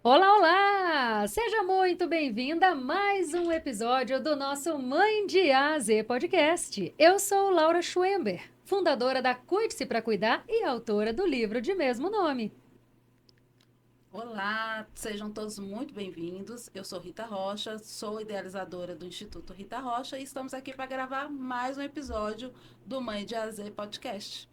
Olá, olá! Seja muito bem-vinda a mais um episódio do nosso Mãe de A a Z podcast. Eu sou Laura Schwember, fundadora da Cuide-se para Cuidar e autora do livro de mesmo nome. Olá, sejam todos muito bem-vindos. Eu sou Rita Rocha, sou idealizadora do Instituto Rita Rocha e estamos aqui para gravar mais um episódio do Mãe de A a Z podcast.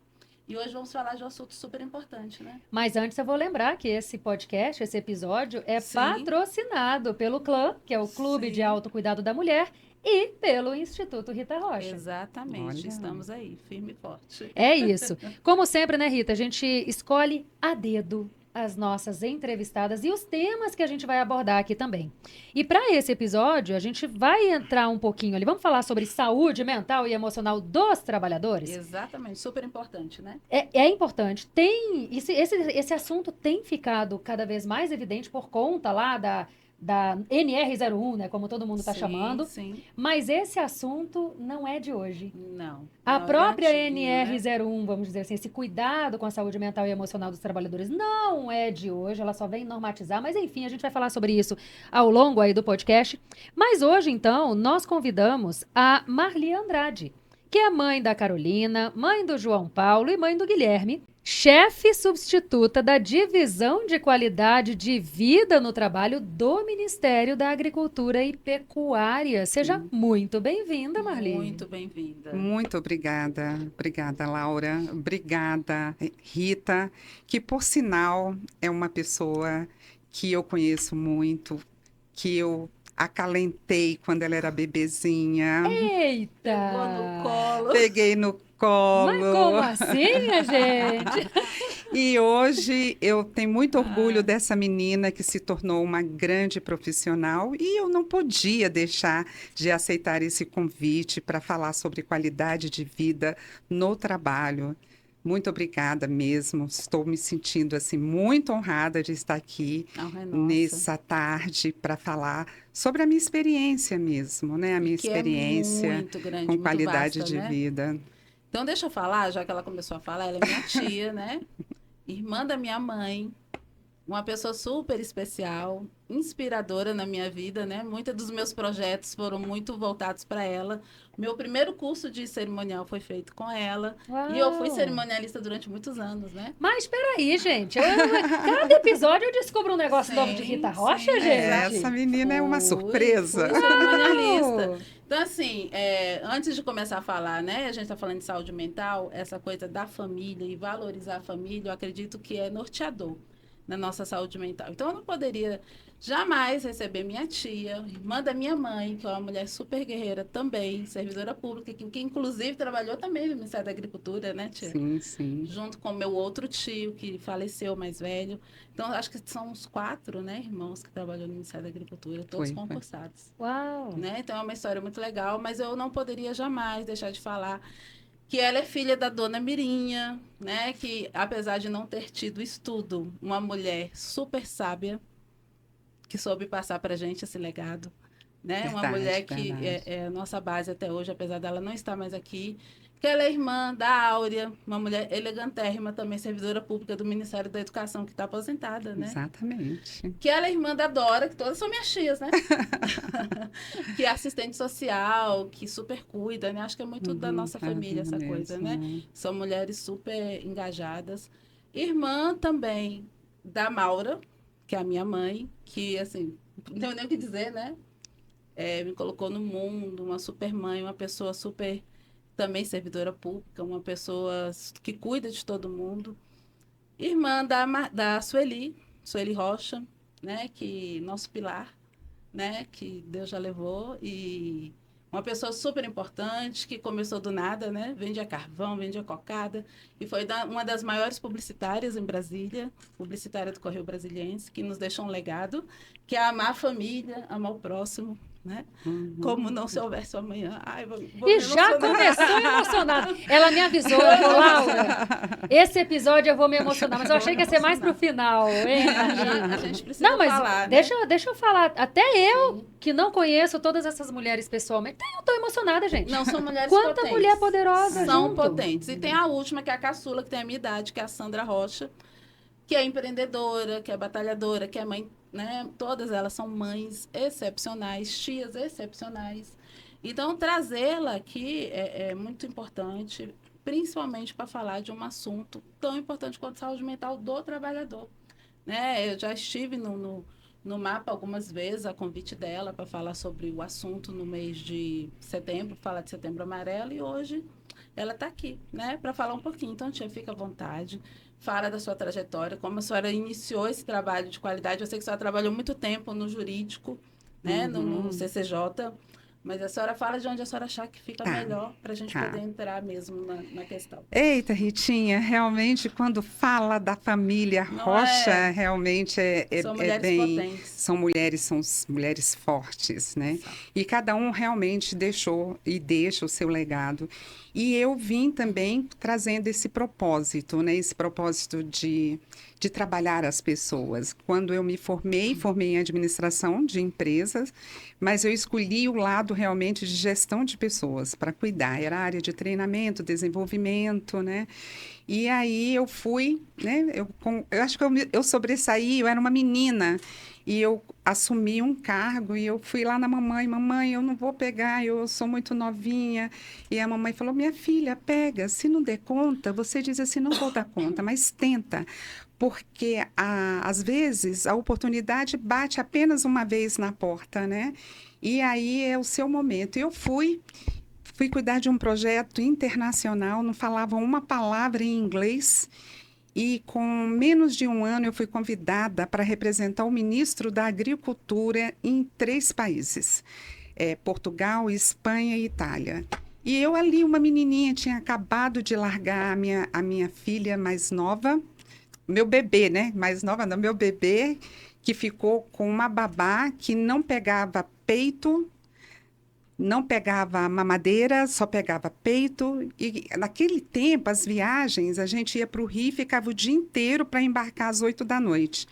E hoje vamos falar de um assunto super importante, né? Mas antes eu vou lembrar que esse podcast, esse episódio, é Sim, patrocinado pelo CLã, que é o Clube de sim, Autocuidado da Mulher, e pelo Instituto Rita Rocha. exatamente. Olha, Estamos aí, firme e forte. É isso. Como sempre, né, Rita? A gente escolhe a dedo as nossas entrevistadas e os temas que a gente vai abordar aqui também. E para esse episódio, a gente vai entrar um pouquinho ali. Vamos falar sobre saúde mental e emocional dos trabalhadores? Exatamente, super importante, né? É importante. Esse assunto tem ficado cada vez mais evidente por conta lá da NR01, né? Como todo mundo está Sim, chamando. sim. Mas esse assunto não é de hoje. Não, A não, ele é própria antiguinho, né? NR01, vamos dizer assim, esse cuidado com a saúde mental e emocional dos trabalhadores não é de hoje, ela só vem normatizar, mas enfim, a gente vai falar sobre isso ao longo aí do podcast. Mas hoje, então, nós convidamos a Marli Andrade, que é mãe da Carolina, mãe do João Paulo e mãe do Guilherme, chefe substituta da Divisão de Qualidade de Vida no Trabalho do Ministério da Agricultura e Pecuária. Seja muito bem-vinda, Marli. Muito bem-vinda. muito obrigada. Obrigada, Laura. Obrigada, Rita, que por sinal é uma pessoa que eu conheço muito, que eu acalentei quando ela era bebezinha, Pegou no Eita! colo. peguei no Mas como colo. assim, minha gente? E hoje eu tenho muito orgulho Ah, dessa menina que se tornou uma grande profissional e eu não podia deixar de aceitar esse convite para falar sobre qualidade de vida no trabalho. Muito obrigada mesmo. Estou me sentindo assim muito honrada de estar aqui não é nossa. nessa tarde para falar sobre a minha experiência mesmo, né? A E minha que é experiência muito grande, com muito qualidade vasta, de né? vida. Então, deixa eu falar, já que ela começou a falar, ela é minha tia, né? Irmã da minha mãe, uma pessoa super especial, inspiradora na minha vida, né? Muitos dos meus projetos foram muito voltados para ela. Meu primeiro curso de cerimonial foi feito com ela. E eu fui Uau! cerimonialista durante muitos anos, né? Mas peraí, gente. Cada episódio eu descubro um negócio novo de Rita Sim, Rocha, sim, Essa gente. menina é uma surpresa. Fui cerimonialista. Uau! Então, assim, antes de começar a falar, né, a gente está falando de saúde mental, essa coisa da família e valorizar a família, eu acredito que é norteador na nossa saúde mental. Então, eu não poderia jamais receber minha tia, irmã da minha mãe, que é uma mulher super guerreira também, servidora pública, que inclusive trabalhou também no Ministério da Agricultura, né, tia? Sim, sim. Junto com meu outro tio, que faleceu, mais velho. Então, acho que são uns quatro, né, irmãos que trabalham no Ministério da Agricultura, todos Foi. concursados. Uau! Né? Então, é uma história muito legal, mas eu não poderia jamais deixar de falar que ela é filha da dona Mirinha, né? Que, apesar de não ter tido estudo, uma mulher super sábia, que soube passar para a gente esse legado. Né? Uma mulher Verdade, que verdade. é a nossa base até hoje, apesar dela não estar mais aqui. Que ela é irmã da Áurea, uma mulher elegantérrima, também servidora pública do Ministério da Educação, que está aposentada, né? Exatamente. Que ela é irmã da Dora, que todas são minhas tias, né? Que é assistente social, que super cuida, né? Acho que é muito da nossa É família essa coisa, né? mesmo. São mulheres super engajadas. Irmã também da Maura, que é a minha mãe, que, assim, não tenho nem o que dizer, né? Me colocou no mundo, uma super mãe, uma pessoa super também servidora pública, uma pessoa que cuida de todo mundo. Irmã da Sueli Rocha, né? Que nosso pilar, né? Que Deus já levou e uma pessoa super importante que começou do nada, né? Vendia carvão, vendia cocada e foi uma das maiores publicitárias em Brasília, publicitária do Correio Brasiliense, que nos deixou um legado, que é amar a família, amar o próximo, né? Como não se houvesse o amanhã. Ai, vou E me já emocionar. começou emocionada. Ela me avisou, ela falou, Laura, esse episódio eu vou me emocionar, mas eu Vou achei me que ia ser mais pro emocionar. final, hein, A Marli? gente precisa Não, mas falar, né? deixa eu falar. Até eu, Sim. que não conheço todas essas mulheres pessoalmente, eu tô emocionada, gente. Não, são mulheres Quanta potentes. mulher poderosa São junto. potentes. E tem a última, que é a caçula, que tem a minha idade, que é a Sandra Rocha, que é empreendedora, que é batalhadora, que é mãe né? Todas elas são mães excepcionais, tias excepcionais. Então, trazê-la aqui é muito importante, principalmente para falar de um assunto tão importante quanto a saúde mental do trabalhador, né? Eu já estive no mapa algumas vezes, a convite dela para falar sobre o assunto no mês de setembro, falar de Setembro Amarelo, e hoje ela está aqui, né, para falar um pouquinho. Então, tia, fica à vontade, fala da sua trajetória, como a senhora iniciou esse trabalho de qualidade. Eu sei que a senhora trabalhou muito tempo no jurídico, né, no Uhum. CCJ, mas a senhora fala de onde a senhora achar que fica Tá, melhor para a gente poder tá. entrar mesmo na questão. Eita, Ritinha, realmente quando fala da família Não Rocha, é? realmente São é mulheres bem, potentes. são mulheres fortes, né? São. E cada um realmente deixou e deixa o seu legado. E eu vim também trazendo esse propósito, né? Esse propósito de trabalhar as pessoas. Quando eu me formei em administração de empresas, mas eu escolhi o lado realmente de gestão de pessoas para cuidar. Era a área de treinamento, desenvolvimento, né? E aí eu fui, né? Eu acho que eu sobressaí, eu era uma menina. E eu assumi um cargo e eu fui lá na mamãe, mamãe, eu não vou pegar, eu sou muito novinha. E a mamãe falou, minha filha, pega, se não der conta, você diz assim, não vou dar conta, mas tenta. Porque, às vezes, a oportunidade bate apenas uma vez na porta, né? E aí é o seu momento. E eu fui cuidar de um projeto internacional, não falava uma palavra em inglês. E com menos de um ano eu fui convidada para representar o ministro da Agricultura em 3 países, Portugal, Espanha e Itália. E eu ali, uma menininha, tinha acabado de largar a minha filha mais nova, meu bebê, né? Mais nova não, meu bebê, que ficou com uma babá que não pegava peito, não pegava mamadeira, só pegava peito. E naquele tempo, as viagens, a gente ia para o Rio e ficava o dia inteiro para embarcar às 8 da noite.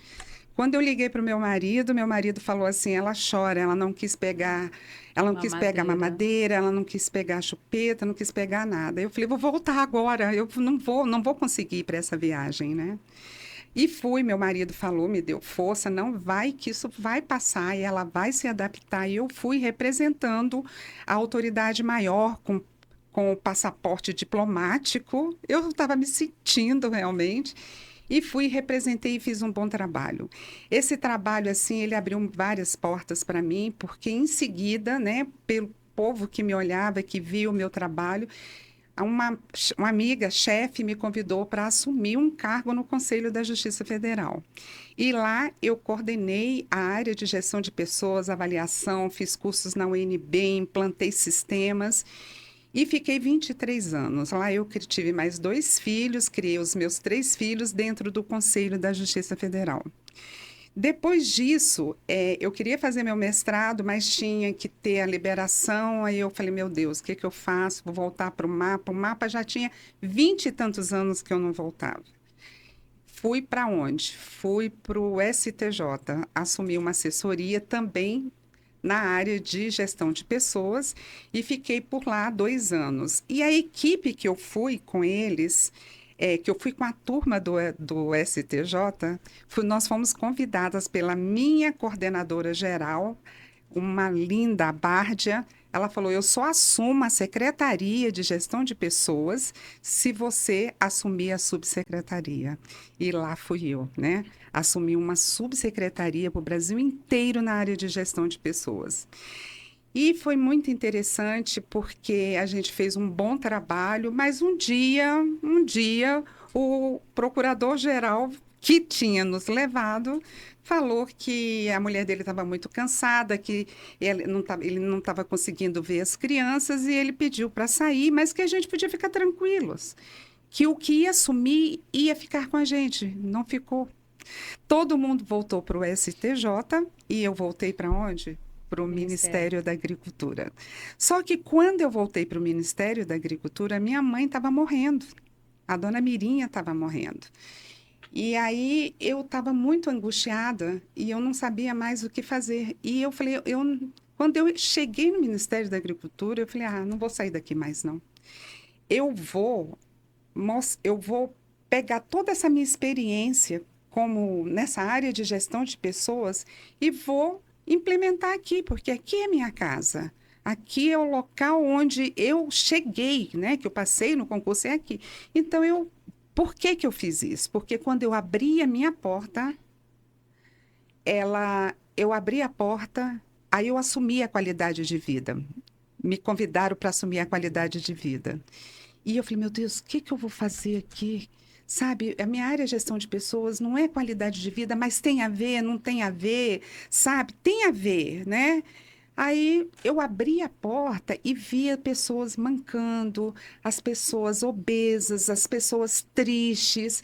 Quando eu liguei para o meu marido falou assim: ela chora, ela não quis pegar Mamadeira. mamadeira, ela não quis pegar chupeta, não quis pegar nada. Eu falei: vou voltar agora, eu não vou conseguir ir para essa viagem, né? E fui, meu marido falou, me deu força, não vai, que isso vai passar e ela vai se adaptar. E eu fui representando a autoridade maior com o passaporte diplomático. Eu estava me sentindo realmente. E fui, representei e fiz um bom trabalho. Esse trabalho, assim, ele abriu várias portas para mim, porque em seguida, né, pelo povo que me olhava, que via o meu trabalho, uma amiga, chefe, me convidou para assumir um cargo no Conselho da Justiça Federal. E lá eu coordenei a área de gestão de pessoas, avaliação, fiz cursos na UNB, implantei sistemas e fiquei 23 anos. Lá eu tive mais 2 filhos, criei os meus 3 filhos dentro do Conselho da Justiça Federal. Depois disso, eu queria fazer meu mestrado, mas tinha que ter a liberação. Aí eu falei, meu Deus, o que que eu faço? Vou voltar para o mapa. O mapa já tinha 20 e tantos anos que eu não voltava. Fui para onde? Fui para o STJ, assumi uma assessoria também na área de gestão de pessoas e fiquei por lá 2 anos. E a equipe que eu fui com eles, que eu fui com a turma do STJ, nós fomos convidadas pela minha coordenadora geral, uma linda Bárdia. Ela falou: eu só assumo a Secretaria de Gestão de Pessoas se você assumir a subsecretaria. E lá fui eu, né? Assumi uma subsecretaria para o Brasil inteiro na área de gestão de pessoas. E foi muito interessante porque a gente fez um bom trabalho, mas um dia, o procurador-geral que tinha nos levado falou que a mulher dele estava muito cansada, que ele não estava conseguindo ver as crianças e ele pediu para sair, mas que a gente podia ficar tranquilos, que o que ia assumir ia ficar com a gente, não ficou. Todo mundo voltou para o STJ e eu voltei para onde? Para o Ministério. Ministério da Agricultura. Só que quando eu voltei para o Ministério da Agricultura, minha mãe estava morrendo. A dona Mirinha estava morrendo. E aí eu estava muito angustiada e eu não sabia mais o que fazer. E eu falei, quando eu cheguei no Ministério da Agricultura, eu falei, não vou sair daqui mais não. Eu vou pegar toda essa minha experiência como nessa área de gestão de pessoas e vou implementar aqui, porque aqui é minha casa. Aqui é o local onde eu cheguei, né? Que eu passei no concurso, é aqui. Então, por que que eu fiz isso? Porque quando eu abri a minha porta, eu abri a porta, aí eu assumi a qualidade de vida. Me convidaram para assumir a qualidade de vida. E eu falei, meu Deus, o que que eu vou fazer aqui? Sabe, a minha área de gestão de pessoas não é qualidade de vida, mas tem a ver, não tem a ver, sabe? Tem a ver, né? Aí eu abri a porta e via pessoas mancando, as pessoas obesas, as pessoas tristes,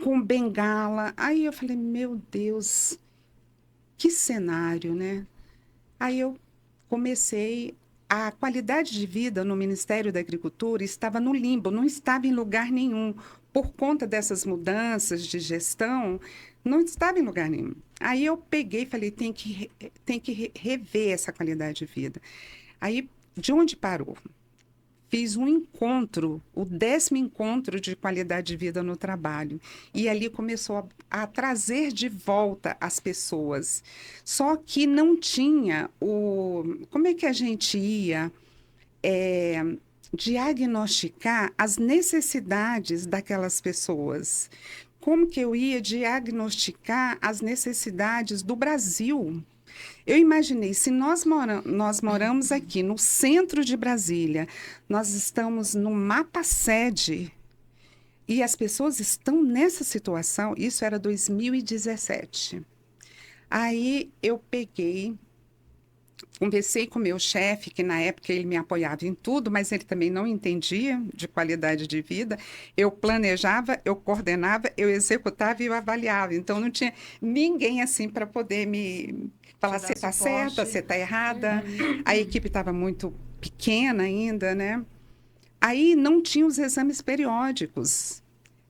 com bengala. Aí eu falei, meu Deus, que cenário, né? Aí eu comecei. A qualidade de vida no Ministério da Agricultura estava no limbo, não estava em lugar nenhum. Por conta dessas mudanças de gestão, não estava em lugar nenhum. Aí eu peguei e falei, tem que rever essa qualidade de vida. Aí, de onde parou? Fiz um encontro, o 10º encontro de qualidade de vida no trabalho. E ali começou a trazer de volta as pessoas. Só que não tinha o... Como é que a gente ia diagnosticar as necessidades daquelas pessoas? Como que eu ia diagnosticar as necessidades do Brasil? Eu imaginei, se nós moramos aqui no centro de Brasília, nós estamos no mapa sede e as pessoas estão nessa situação, isso era 2017. Aí eu peguei, conversei com o meu chefe, que na época ele me apoiava em tudo, mas ele também não entendia de qualidade de vida. Eu planejava, eu coordenava, eu executava e eu avaliava. Então, não tinha ninguém assim para poder me falar se está certa, se está errada. A equipe estava muito pequena ainda, né? Aí não tinha os exames periódicos.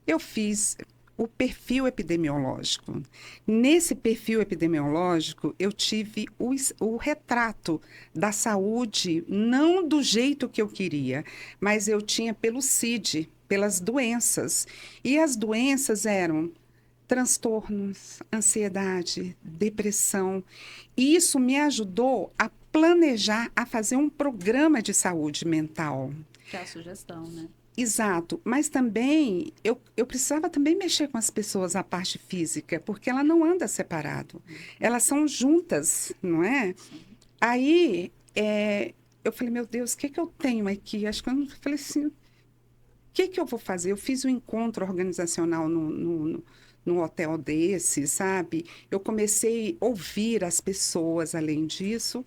Eu fiz o perfil epidemiológico. Nesse perfil epidemiológico, eu tive o retrato da saúde, não do jeito que eu queria, mas eu tinha pelo CID, pelas doenças. E as doenças eram transtornos, ansiedade, depressão. E isso me ajudou a planejar, a fazer um programa de saúde mental. Que é a sugestão, né? Exato, mas também eu precisava também mexer com as pessoas a parte física, porque ela não anda separado, elas são juntas, não é? Aí eu falei, meu Deus, o que que eu tenho aqui? Acho que eu falei assim, o que que eu vou fazer? Eu fiz um encontro organizacional num hotel desse, sabe? Eu comecei a ouvir as pessoas além disso,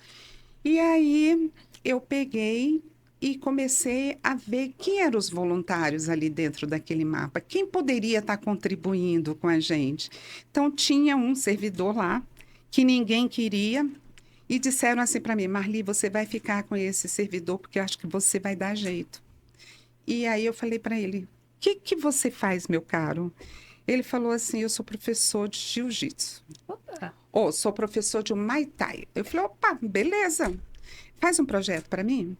e aí eu peguei e comecei a ver quem eram os voluntários ali dentro daquele mapa, quem poderia estar contribuindo com a gente. Então, tinha um servidor lá que ninguém queria e disseram assim para mim, Marli, você vai ficar com esse servidor porque eu acho que você vai dar jeito. E aí eu falei para ele, o que que você faz, meu caro? Ele falou assim, eu sou professor de jiu-jitsu. Ou sou professor de Muay Thai. Eu falei, opa, beleza. Faz um projeto para mim?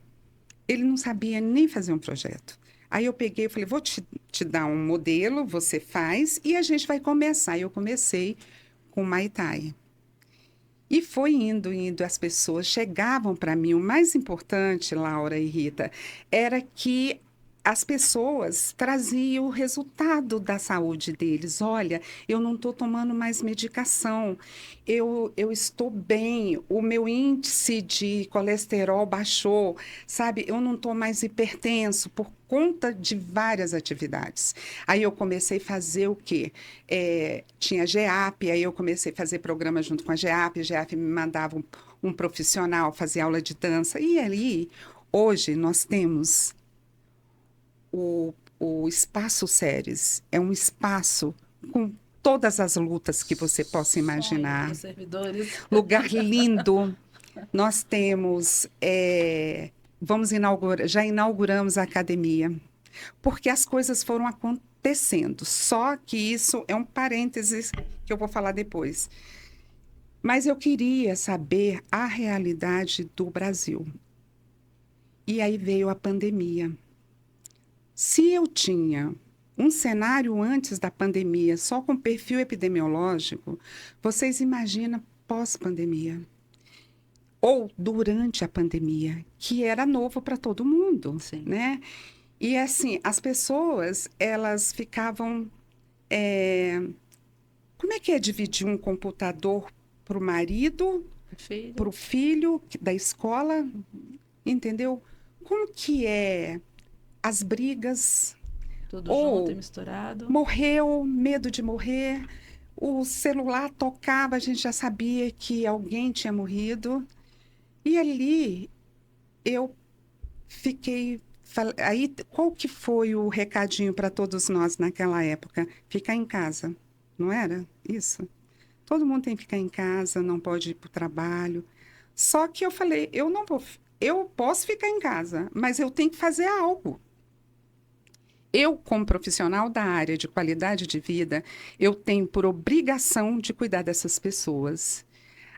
Ele não sabia nem fazer um projeto. Aí eu peguei e falei, vou te dar um modelo, você faz e a gente vai começar. Eu comecei com Muay Thai. E foi indo, as pessoas chegavam para mim. O mais importante, Laura e Rita, era que as pessoas traziam o resultado da saúde deles. Olha, eu não estou tomando mais medicação, eu estou bem, o meu índice de colesterol baixou, sabe? Eu não estou mais hipertenso por conta de várias atividades. Aí eu comecei a fazer o quê? Tinha GEAP, aí eu comecei a fazer programa junto com a GEAP me mandava um profissional fazer aula de dança. E ali, hoje, nós temos o Espaço Ceres. É um espaço com todas as lutas que você possa imaginar. Os servidores. Lugar lindo. Nós temos... já inauguramos a academia, porque as coisas foram acontecendo. Só que isso é um parênteses que eu vou falar depois. Mas eu queria saber a realidade do Brasil. E aí veio a pandemia. Se eu tinha um cenário antes da pandemia, só com perfil epidemiológico, vocês imaginam pós-pandemia? Ou durante a pandemia, que era novo para todo mundo, Sim. né? E assim, as pessoas, elas ficavam... Como é que é dividir um computador para o marido, para o filho da escola, entendeu? Como que é as brigas? Tudo Ou junto e misturado. morreu, medo de morrer, o celular tocava, a gente já sabia que alguém tinha morrido. E ali eu fiquei... Aí, qual que foi o recadinho para todos nós naquela época? Ficar em casa, não era isso? Todo mundo tem que ficar em casa, não pode ir para o trabalho. Só que eu falei, eu não vou, eu posso ficar em casa, mas eu tenho que fazer algo. Eu, como profissional da área de qualidade de vida, eu tenho por obrigação de cuidar dessas pessoas.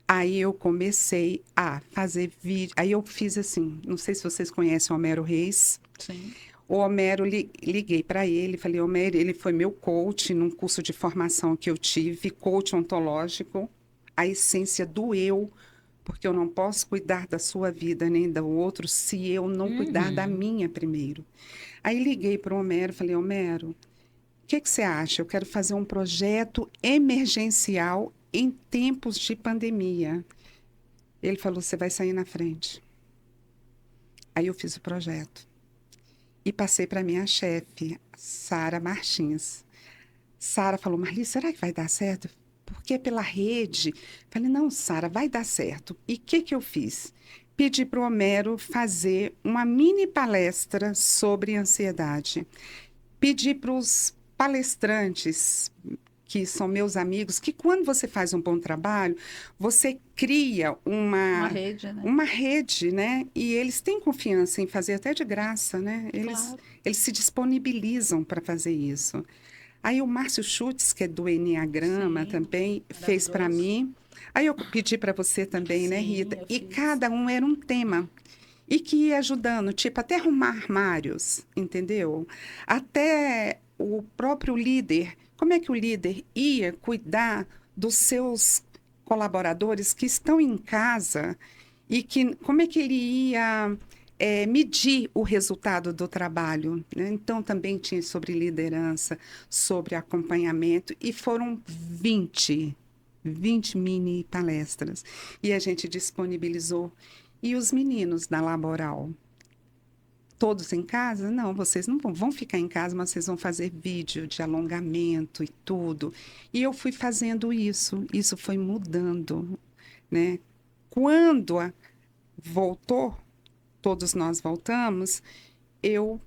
Aí eu comecei a fazer vídeo. Aí eu fiz assim, não sei se vocês conhecem o Homero Reis. Sim. O Homero, liguei para ele, falei, Homero, ele foi meu coach num curso de formação que eu tive, coach ontológico, a essência do eu, porque eu não posso cuidar da sua vida nem do outro se eu não cuidar da minha primeiro. Aí liguei para o Homero, falei, Homero, o que você acha? Eu quero fazer um projeto emergencial em tempos de pandemia. Ele falou, você vai sair na frente. Aí eu fiz o projeto. E passei para minha chefe, Sara Martins. Sara falou, Marli, será que vai dar certo? Porque é pela rede. Falei, não, Sara, vai dar certo. E o que eu fiz? Pedi para o Homero fazer uma mini palestra sobre ansiedade. Pedi para os palestrantes, que são meus amigos, que quando você faz um bom trabalho, você cria Uma rede, né? uma rede, né? E eles têm confiança em fazer até de graça, né? Claro. Eles se disponibilizam para fazer isso. Aí o Márcio Schutz, que é do Enneagrama, Sim, também fez para maravilhoso. mim. Aí eu pedi para você também, né, Sim, Rita? eu E fiz. cada um era um tema. E que ia ajudando, tipo, até arrumar armários, entendeu? Até o próprio líder. Como é que o líder ia cuidar dos seus colaboradores que estão em casa e que como é que ele ia medir o resultado do trabalho, né? Então, também tinha sobre liderança, sobre acompanhamento, e foram 20 mini palestras. E a gente disponibilizou. E os meninos da Laboral? Todos em casa? Não, vocês não vão ficar em casa, mas vocês vão fazer vídeo de alongamento e tudo. E eu fui fazendo isso. Isso foi mudando, né? Quando voltou, todos nós voltamos, eu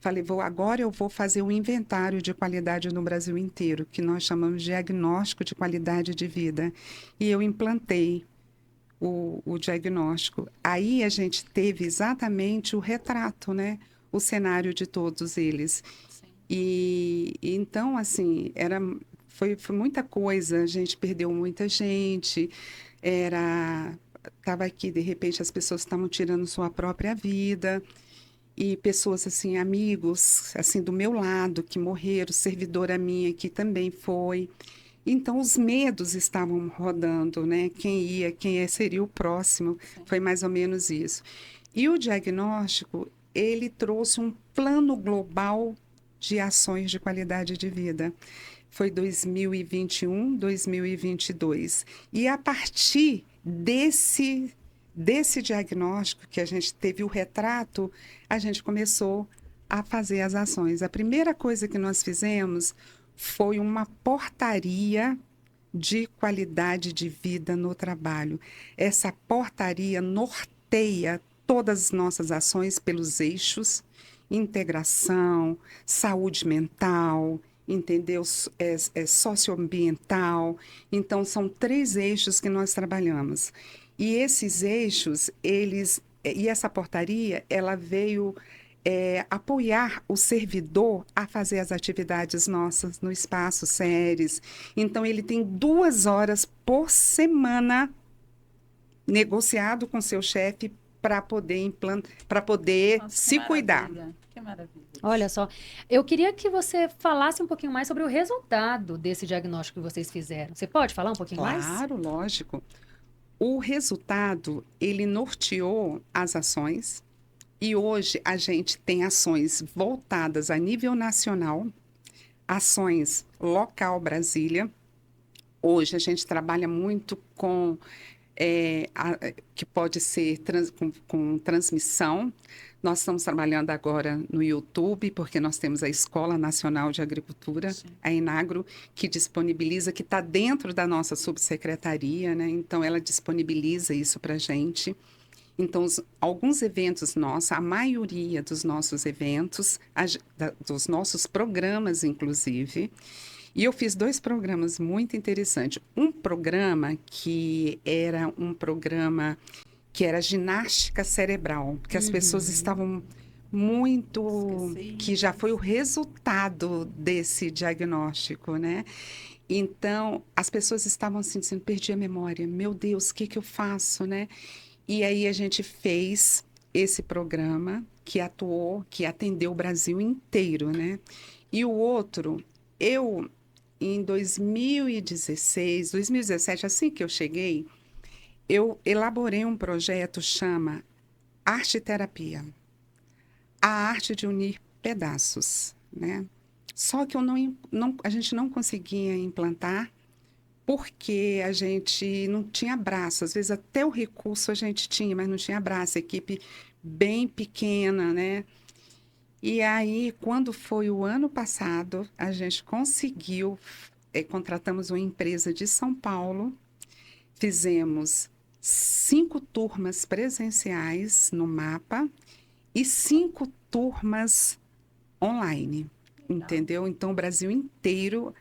falei, agora eu vou fazer um inventário de qualidade no Brasil inteiro, que nós chamamos de diagnóstico de qualidade de vida. E eu implantei o diagnóstico. Aí a gente teve exatamente o retrato, né? O cenário de todos eles. Sim. E então, assim, foi muita coisa. A gente perdeu muita gente. Estava aqui, de repente, as pessoas estavam tirando sua própria vida. E pessoas, assim, amigos, assim, do meu lado, que morreram. Servidora minha que também foi. Então, os medos estavam rodando, né? Seria o próximo. Sim. Foi mais ou menos isso. E o diagnóstico, ele trouxe um plano global de ações de qualidade de vida. Foi 2021, 2022. E a partir desse diagnóstico, que a gente teve o retrato, a gente começou a fazer as ações. A primeira coisa que nós fizemos foi uma portaria de qualidade de vida no trabalho. Essa portaria norteia todas as nossas ações pelos eixos: integração, saúde mental, entendeu? Socioambiental. Então, são 3 eixos que nós trabalhamos. E esses eixos, e essa portaria, ela veio apoiar o servidor a fazer as atividades nossas no espaço SERES. Então, ele tem 2 horas por semana negociado com seu chefe para poder Nossa, se que cuidar. maravilha. Que maravilha. Olha só, eu queria que você falasse um pouquinho mais sobre o resultado desse diagnóstico que vocês fizeram. Você pode falar um pouquinho mais? Claro, lógico. O resultado, ele norteou as ações e hoje a gente tem ações voltadas a nível nacional, ações local Brasília. Hoje a gente trabalha muito com que pode ser com transmissão. Nós estamos trabalhando agora no YouTube, porque nós temos a Escola Nacional de Agricultura, Sim. a Enagro, que disponibiliza, que está dentro da nossa subsecretaria, né? Então, ela disponibiliza isso para a gente. Então, alguns eventos nossos, a maioria dos nossos eventos, dos nossos programas, inclusive, e eu fiz 2 programas muito interessantes. Um programa que era ginástica cerebral, porque as pessoas estavam muito... Esqueci. que já foi o resultado desse diagnóstico, né? Então, as pessoas estavam assim, dizendo, perdi a memória, meu Deus, o que que eu faço, né? E aí a gente fez esse programa que atendeu o Brasil inteiro, né? E o outro, em 2016, 2017, assim que eu cheguei, eu elaborei um projeto chama Arte Terapia, a arte de unir pedaços, né? Só que a gente não conseguia implantar porque a gente não tinha braço. Às vezes até o recurso a gente tinha, mas não tinha braço. Equipe bem pequena, né? E aí, quando foi o ano passado, a gente conseguiu, contratamos uma empresa de São Paulo, fizemos 5 turmas presenciais no mapa e 5 turmas online, entendeu? Então, o Brasil inteiro,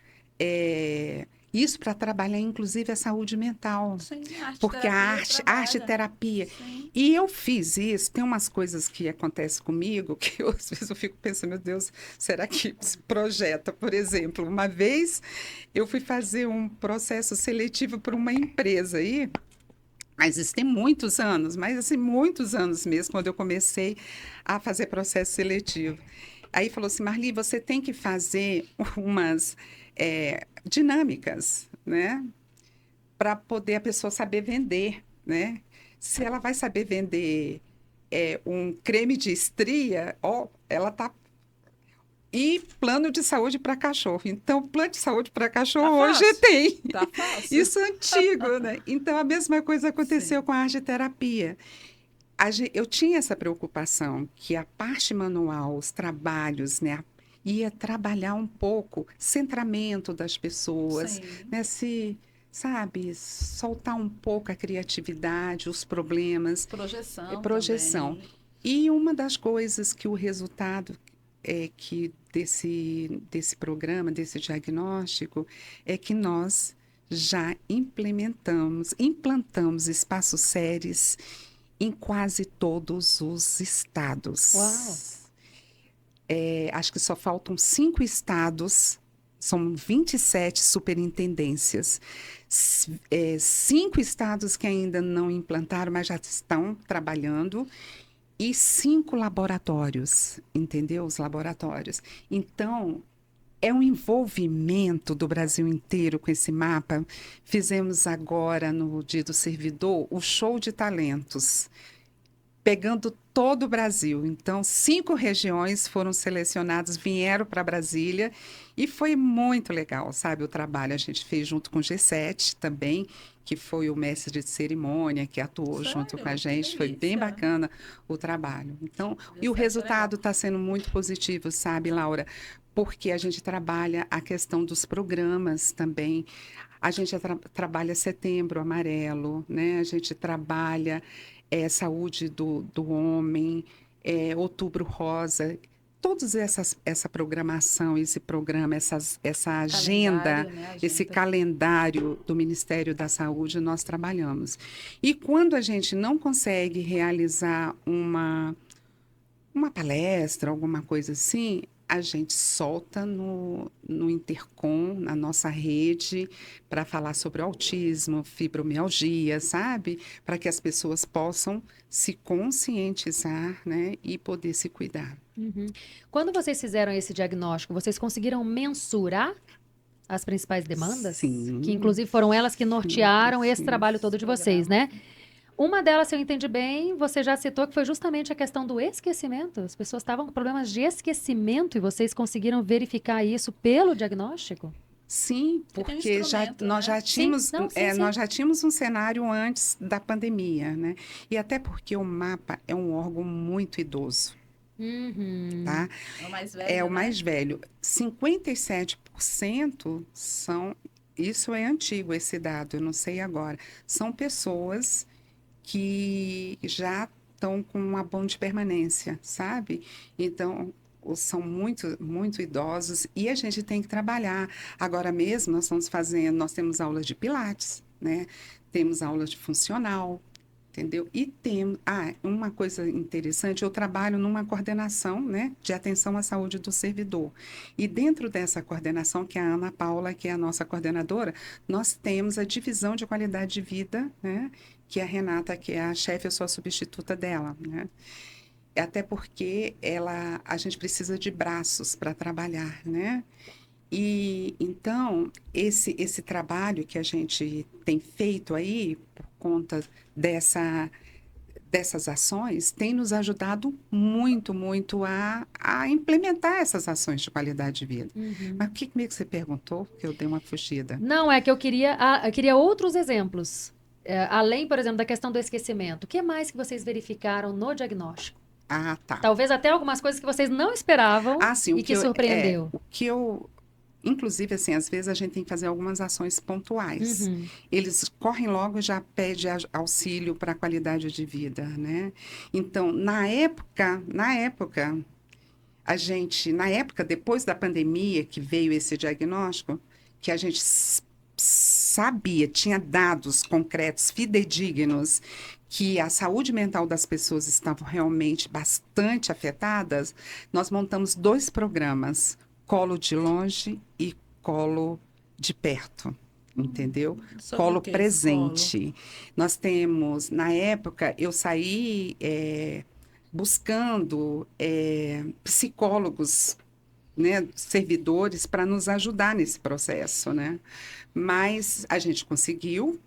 isso para trabalhar, inclusive, a saúde mental. Sim, Porque a arte trabalha. terapia. Sim. E eu fiz isso. Tem umas coisas que acontecem comigo que às vezes eu fico pensando, meu Deus, será que se projeta? Por exemplo, uma vez eu fui fazer um processo seletivo para uma empresa aí, mas isso tem muitos anos, mas assim, muitos anos mesmo, quando eu comecei a fazer processo seletivo. Aí falou assim, Marli, você tem que fazer umas dinâmicas, né? Para poder a pessoa saber vender, né? Se ela vai saber vender um creme de estria, ó, ela tá... E plano de saúde para cachorro. Então, plano de saúde para cachorro Tá hoje fácil. tem. Tá fácil. Isso é antigo, né? Então, a mesma coisa aconteceu Sim. com a arte terapia. Eu tinha essa preocupação que a parte manual, os trabalhos, né? Ia trabalhar um pouco centramento das pessoas, Sim. né? Sabe, soltar um pouco a criatividade, os problemas, projeção. Também. E uma das coisas que o resultado que desse programa, desse diagnóstico, é que nós já implantamos espaços séries em quase todos os estados. Uau! Acho que só faltam 5 estados, são 27 superintendências. 5 estados que ainda não implantaram, mas já estão trabalhando. E 5 laboratórios, entendeu? Os laboratórios. Então, é um envolvimento do Brasil inteiro com esse mapa. Fizemos agora, no Dia do Servidor, o show de talentos, pegando todo o Brasil. Então, 5 regiões foram selecionadas, vieram para Brasília e foi muito legal, sabe, o trabalho. A gente fez junto com o G7 também, que foi o mestre de cerimônia, que atuou junto com a gente. Foi bem bacana o trabalho. Então, e o resultado está sendo muito positivo, sabe, Laura? Porque a gente trabalha a questão dos programas também. A gente trabalha Setembro Amarelo, né? A gente trabalha saúde do homem, Outubro Rosa. Toda essa programação, esse programa, essa agenda, Né? esse calendário do Ministério da Saúde, nós trabalhamos. E quando a gente não consegue realizar uma palestra, alguma coisa assim, a gente solta no Intercom, na nossa rede, para falar sobre autismo, fibromialgia, sabe? Para que as pessoas possam se conscientizar, né? E poder se cuidar. Uhum. Quando vocês fizeram esse diagnóstico, vocês conseguiram mensurar as principais demandas? Sim. Que inclusive foram elas que nortearam esse sim. trabalho todo de vocês, né? Uma delas, se eu entendi bem, você já citou que foi justamente a questão do esquecimento. As pessoas estavam com problemas de esquecimento e vocês conseguiram verificar isso pelo diagnóstico? Sim, Porque tem um porque instrumento, nós né? já tínhamos, Sim, não, sim, sim. nós já tínhamos um cenário antes da pandemia, né? E até porque o MAPA é um órgão muito idoso, Uhum. tá? É o mais velho, É o né? mais velho. 57% são, isso é antigo esse dado, eu não sei agora, são pessoas que já estão com um abono de permanência, sabe? Então, são muito, muito idosos e a gente tem que trabalhar. Agora mesmo, nós temos aulas de pilates, né? Temos aulas de funcional, entendeu? E tem, uma coisa interessante, eu trabalho numa coordenação, né, de atenção à saúde do servidor. E dentro dessa coordenação, que é a Ana Paula, que é a nossa coordenadora, nós temos a divisão de qualidade de vida, né, que é a Renata, que é a chefe, eu sou a substituta dela, né? Até porque a gente precisa de braços para trabalhar, né? E então esse trabalho que a gente tem feito aí por conta dessas ações tem nos ajudado muito, muito a implementar essas ações de qualidade de vida. Uhum. Mas o que meio que você perguntou? Que eu dei uma fugida. Não, é que eu queria outros exemplos. Além, por exemplo, da questão do esquecimento. O que mais que vocês verificaram no diagnóstico? Ah, tá. Talvez até algumas coisas que vocês não esperavam Sim, e que surpreendeu. inclusive, assim, às vezes a gente tem que fazer algumas ações pontuais. Uhum. Eles correm logo e já pedem auxílio para a qualidade de vida, né? Então, na época, depois da pandemia que veio esse diagnóstico, que a gente sabia, tinha dados concretos, fidedignos, que a saúde mental das pessoas estava realmente bastante afetadas, nós montamos 2 programas, Colo de Longe e Colo de Perto. Entendeu? Sobre Colo o que esse presente. Nós temos, na época, eu saí buscando psicólogos, né, servidores para nos ajudar nesse processo, né? Mas a gente conseguiu.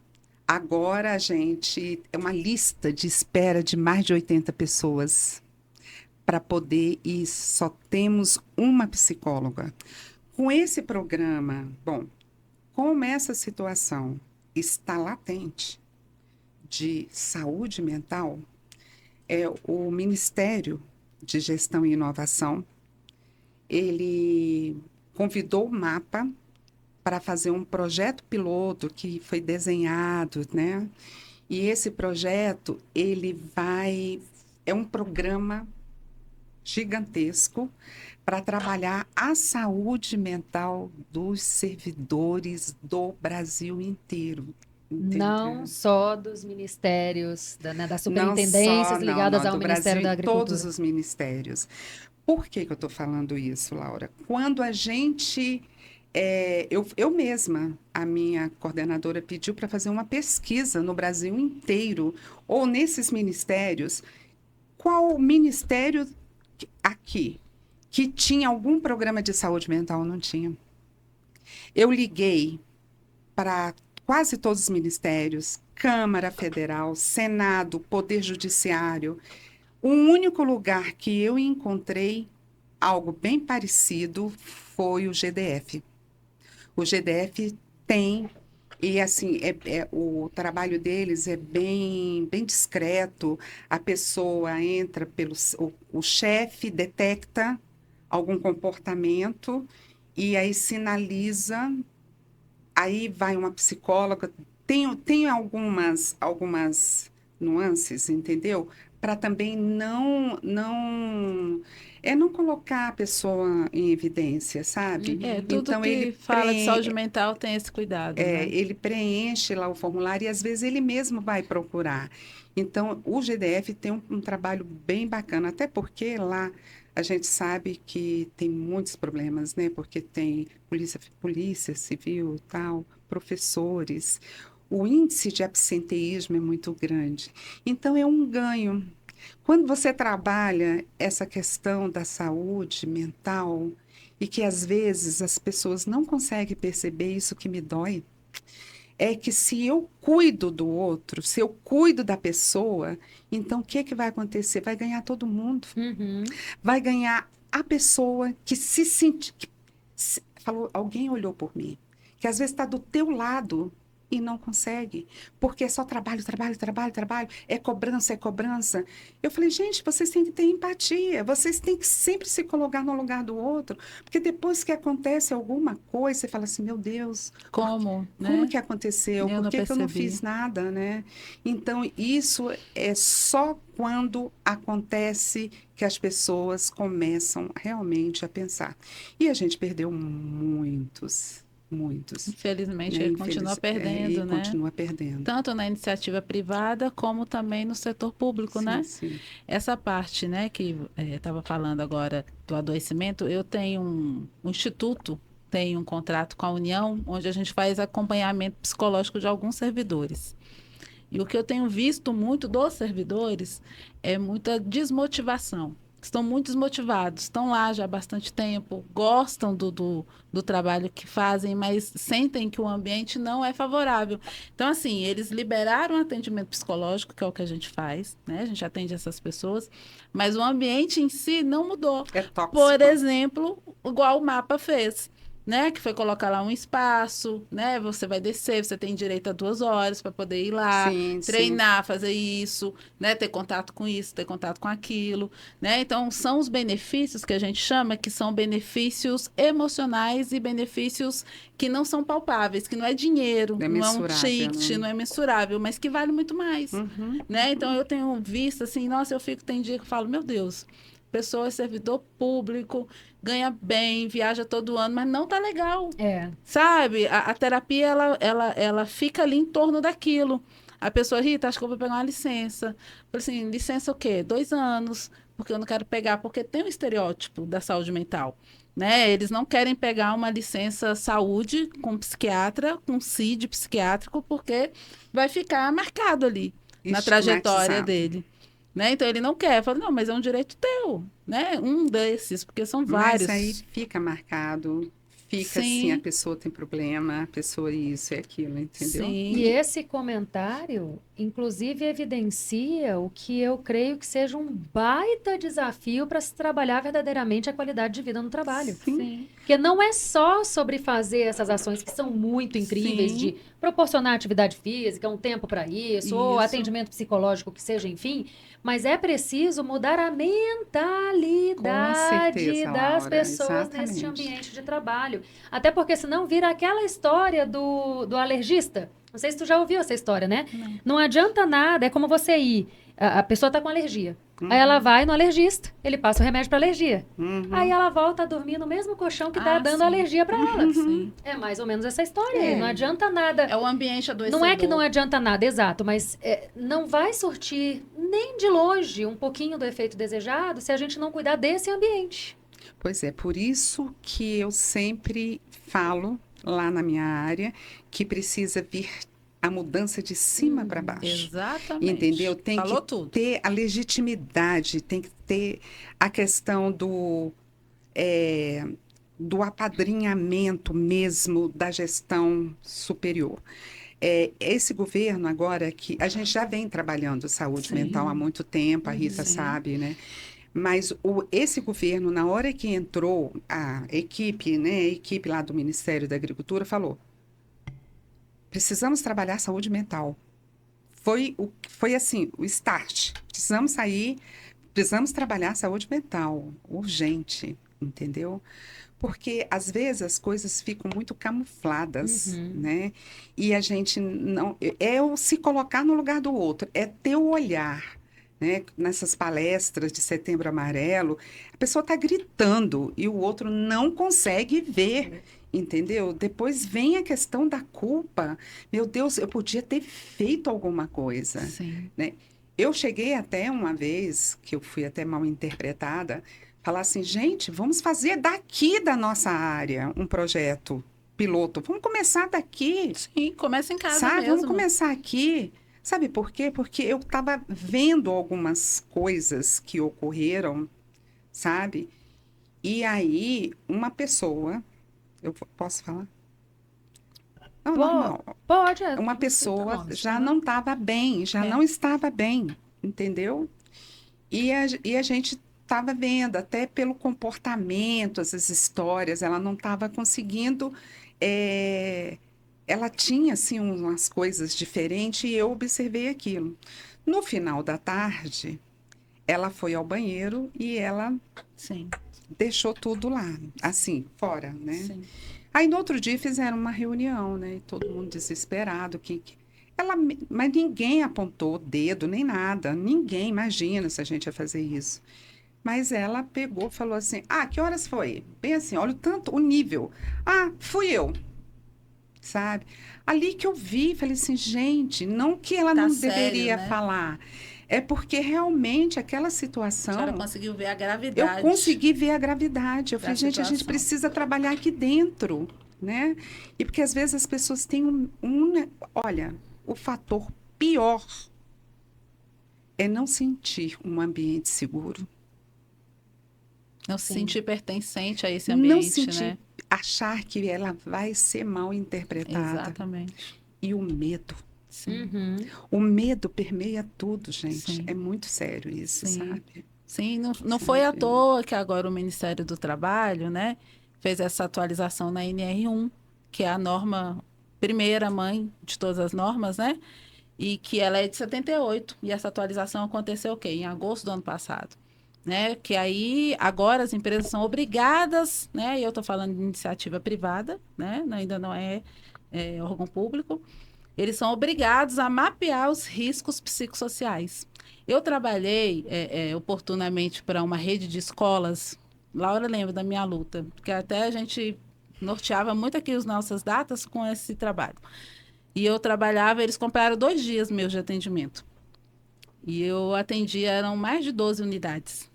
Agora é uma lista de espera de mais de 80 pessoas para poder ir. Só temos uma psicóloga. Com esse programa, bom, como essa situação está latente de saúde mental, o Ministério de Gestão e Inovação, ele convidou o MAPA para fazer um projeto piloto que foi desenhado, né? E esse projeto, é um programa gigantesco para trabalhar a saúde mental dos servidores do Brasil inteiro. Entendeu? Não só dos ministérios, das Não superintendências só, ligadas ao do Ministério Brasil da e todos Agricultura. os ministérios. Por que eu estou falando isso, Laura? Quando a gente eu mesma, a minha coordenadora pediu para fazer uma pesquisa no Brasil inteiro, ou nesses ministérios, qual ministério aqui que tinha algum programa de saúde mental? Não tinha. Eu liguei para quase todos os ministérios, Câmara Federal, Senado, Poder Judiciário. O único lugar que eu encontrei algo bem parecido foi o GDF. O GDF tem, e assim, o trabalho deles é bem, bem discreto. A pessoa entra o chefe detecta algum comportamento e aí sinaliza, aí vai uma psicóloga. Tem algumas nuances, entendeu? Para também não colocar a pessoa em evidência, sabe? Tudo Então, que fala de saúde mental tem esse cuidado, né? ele preenche lá o formulário e às vezes ele mesmo vai procurar. Então, o GDF tem um trabalho bem bacana, até porque lá a gente sabe que tem muitos problemas, né? Porque tem polícia civil, tal, professores. O índice de absenteísmo é muito grande. Então, é um ganho. Quando você trabalha essa questão da saúde mental e que às vezes as pessoas não conseguem perceber isso que me dói, é que se eu cuido do outro, se eu cuido da pessoa, então o que que vai acontecer? Vai ganhar todo mundo. Uhum. Vai ganhar a pessoa que se sente, falou, alguém olhou por mim, que às vezes está do teu lado e não consegue, porque é só trabalho, trabalho, trabalho, trabalho, é cobrança, é cobrança. Eu falei, gente, vocês têm que ter empatia, vocês têm que sempre se colocar no lugar do outro, porque depois que acontece alguma coisa, você fala assim, meu Deus, Como, como né? que aconteceu? Eu Por não que que eu não percebi. fiz nada, né? Então, isso é só quando acontece que as pessoas começam realmente a pensar. E a gente perdeu muitos, Infelizmente, né? ele continua E perdendo, né? continua perdendo. Tanto na iniciativa privada, como também no setor público, Sim, né? sim. Essa parte, né, que estava falando agora do adoecimento, eu tenho um instituto, tenho um contrato com a União, onde a gente faz acompanhamento psicológico de alguns servidores. E o que eu tenho visto muito dos servidores é muita desmotivação. Estão muito desmotivados, estão lá já há bastante tempo, gostam do trabalho que fazem, mas sentem que o ambiente não é favorável. Então, assim, eles liberaram o atendimento psicológico, que é o que a gente faz, né? A gente atende essas pessoas, mas o ambiente em si não mudou. É tóxico. Por exemplo, igual o mapa fez, né? Que foi colocar lá um espaço, né? Você vai descer, você tem direito a 2 horas para poder ir lá, Sim, sim. treinar, fazer isso, né? Ter contato com isso, ter contato com aquilo, né? Então, são os benefícios que a gente chama que são benefícios emocionais e benefícios que não são palpáveis, que não é dinheiro, É não é um mensurável, ticket, né? não é mensurável, mas que vale muito mais, Uhum. né? Então, eu tenho visto assim, nossa, eu fico, tem dia que eu falo, meu Deus, pessoa é servidor público, ganha bem, viaja todo ano, mas não tá legal. É. Sabe? A terapia, ela fica ali em torno daquilo. A pessoa, Rita, acho que eu vou pegar uma licença. Falei assim, licença o quê? 2 anos, porque eu não quero pegar, porque tem um estereótipo da saúde mental, né? Eles não querem pegar uma licença saúde com psiquiatra, com CID psiquiátrico, porque vai ficar marcado ali na trajetória Estigmatizado. dele. Né? Então ele não quer, fala, não, mas é um direito teu, né? Um desses, porque são vários. Mas aí fica marcado, fica assim, a Sim, pessoa tem problema, a pessoa isso e aquilo, entendeu? E sim, esse comentário, inclusive, evidencia o que eu creio que seja um baita desafio para se trabalhar verdadeiramente a qualidade de vida no trabalho. sim, Porque não é só sobre fazer essas ações que são muito incríveis sim. de proporcionar atividade física, um tempo para isso, ou Isso. atendimento psicológico, que seja, enfim, mas é preciso mudar a Com mentalidade certeza, das Laura, pessoas neste exatamente. ambiente de trabalho. Até porque senão vira aquela história do alergista. Não sei se tu já ouviu essa história, né? Não. Não adianta nada, é como você ir. A pessoa tá com alergia. Uhum, Aí ela vai no alergista, ele passa o remédio para alergia. uhum. Aí ela volta a dormir no mesmo colchão que tá dando Sim. alergia para ela. Sim. É mais ou menos essa história aí. É. Não adianta nada. É o ambiente adoecedor. Não é que não adianta nada, exato, mas não vai surtir nem de longe um pouquinho do efeito desejado se a gente não cuidar desse ambiente. Pois é, por isso que eu sempre falo lá na minha área que precisa vir a mudança de cima para baixo. Exatamente. Entendeu? Tem Falou que tudo. ter a legitimidade, tem que ter a questão do apadrinhamento mesmo da gestão superior. Esse governo agora que a gente já vem trabalhando saúde Sim. mental há muito tempo, a Rita Sim. sabe, né? Mas esse governo, na hora que entrou a equipe, né, a equipe lá do Ministério da Agricultura, falou: precisamos trabalhar saúde mental. Foi assim, o start. Precisamos trabalhar saúde mental, urgente, entendeu? Porque às vezes as coisas ficam muito camufladas, né? E a gente não é o se colocar no lugar do outro, é ter o olhar, né? Nessas palestras de Setembro Amarelo, a pessoa está gritando e o outro não consegue ver. Entendeu? Depois vem a questão da culpa. Meu Deus, eu podia ter feito alguma coisa, Sim. né? Eu cheguei até uma vez, que eu fui até mal interpretada, Falar assim, gente, vamos fazer daqui da nossa área um projeto piloto. Vamos começar daqui, Sim, começa em casa sabe? mesmo. Vamos começar aqui. Sabe por quê? Porque eu estava vendo algumas coisas que ocorreram, sabe? E aí, uma pessoa, posso falar? Não, normal. Pode, Uma não cita pessoa nomes. já Aham. não estava bem, já É. não estava bem, entendeu? E a gente estava vendo, até pelo comportamento, essas histórias, ela não estava conseguindo. Ela tinha, assim, umas coisas diferentes e eu observei aquilo. No final da tarde, ela foi ao banheiro e ela Sim, deixou tudo lá, assim, fora, né? sim. Aí no outro dia fizeram uma reunião, né? E todo mundo desesperado. Mas ninguém apontou o dedo nem nada. Ninguém imagina se a gente ia fazer isso. Mas ela pegou, falou assim: "Ah, que horas foi?" Bem assim, olha o tanto, o nível. "Ah, fui eu", sabe? Ali que eu vi, falei assim, gente, não que ela Tá não sério, deveria né? falar, é porque realmente aquela A senhora situação conseguiu ver a eu gravidade consegui ver a gravidade. Eu da falei, gente, a gente situação. precisa trabalhar aqui dentro, né? E porque às vezes as pessoas têm olha, o fator pior é não sentir um ambiente seguro, Não se Sim. sentir pertencente a esse não ambiente, sentir, né? achar que ela vai ser mal interpretada. Exatamente. E o medo. Sim, Uhum. O medo permeia tudo, gente. sim, É muito sério isso, sim. sabe? Sim, não foi à Sabe? toa que agora o Ministério do Trabalho, né, fez essa atualização na NR1, que é a norma, primeira mãe de todas as normas, né? E que ela é de 78. E essa atualização aconteceu o quê? Em agosto do ano passado. Né? Que aí, agora as empresas são obrigadas, né? E eu estou falando de iniciativa privada, né? Ainda não é órgão público. Eles são obrigados a mapear os riscos psicossociais. Eu trabalhei oportunamente para uma rede de escolas. Laura lembra da minha luta, porque até a gente norteava muito aqui as nossas datas com esse trabalho. E eu trabalhava, eles compraram 2 dias meus de atendimento. E eu atendia, eram mais de 12 unidades.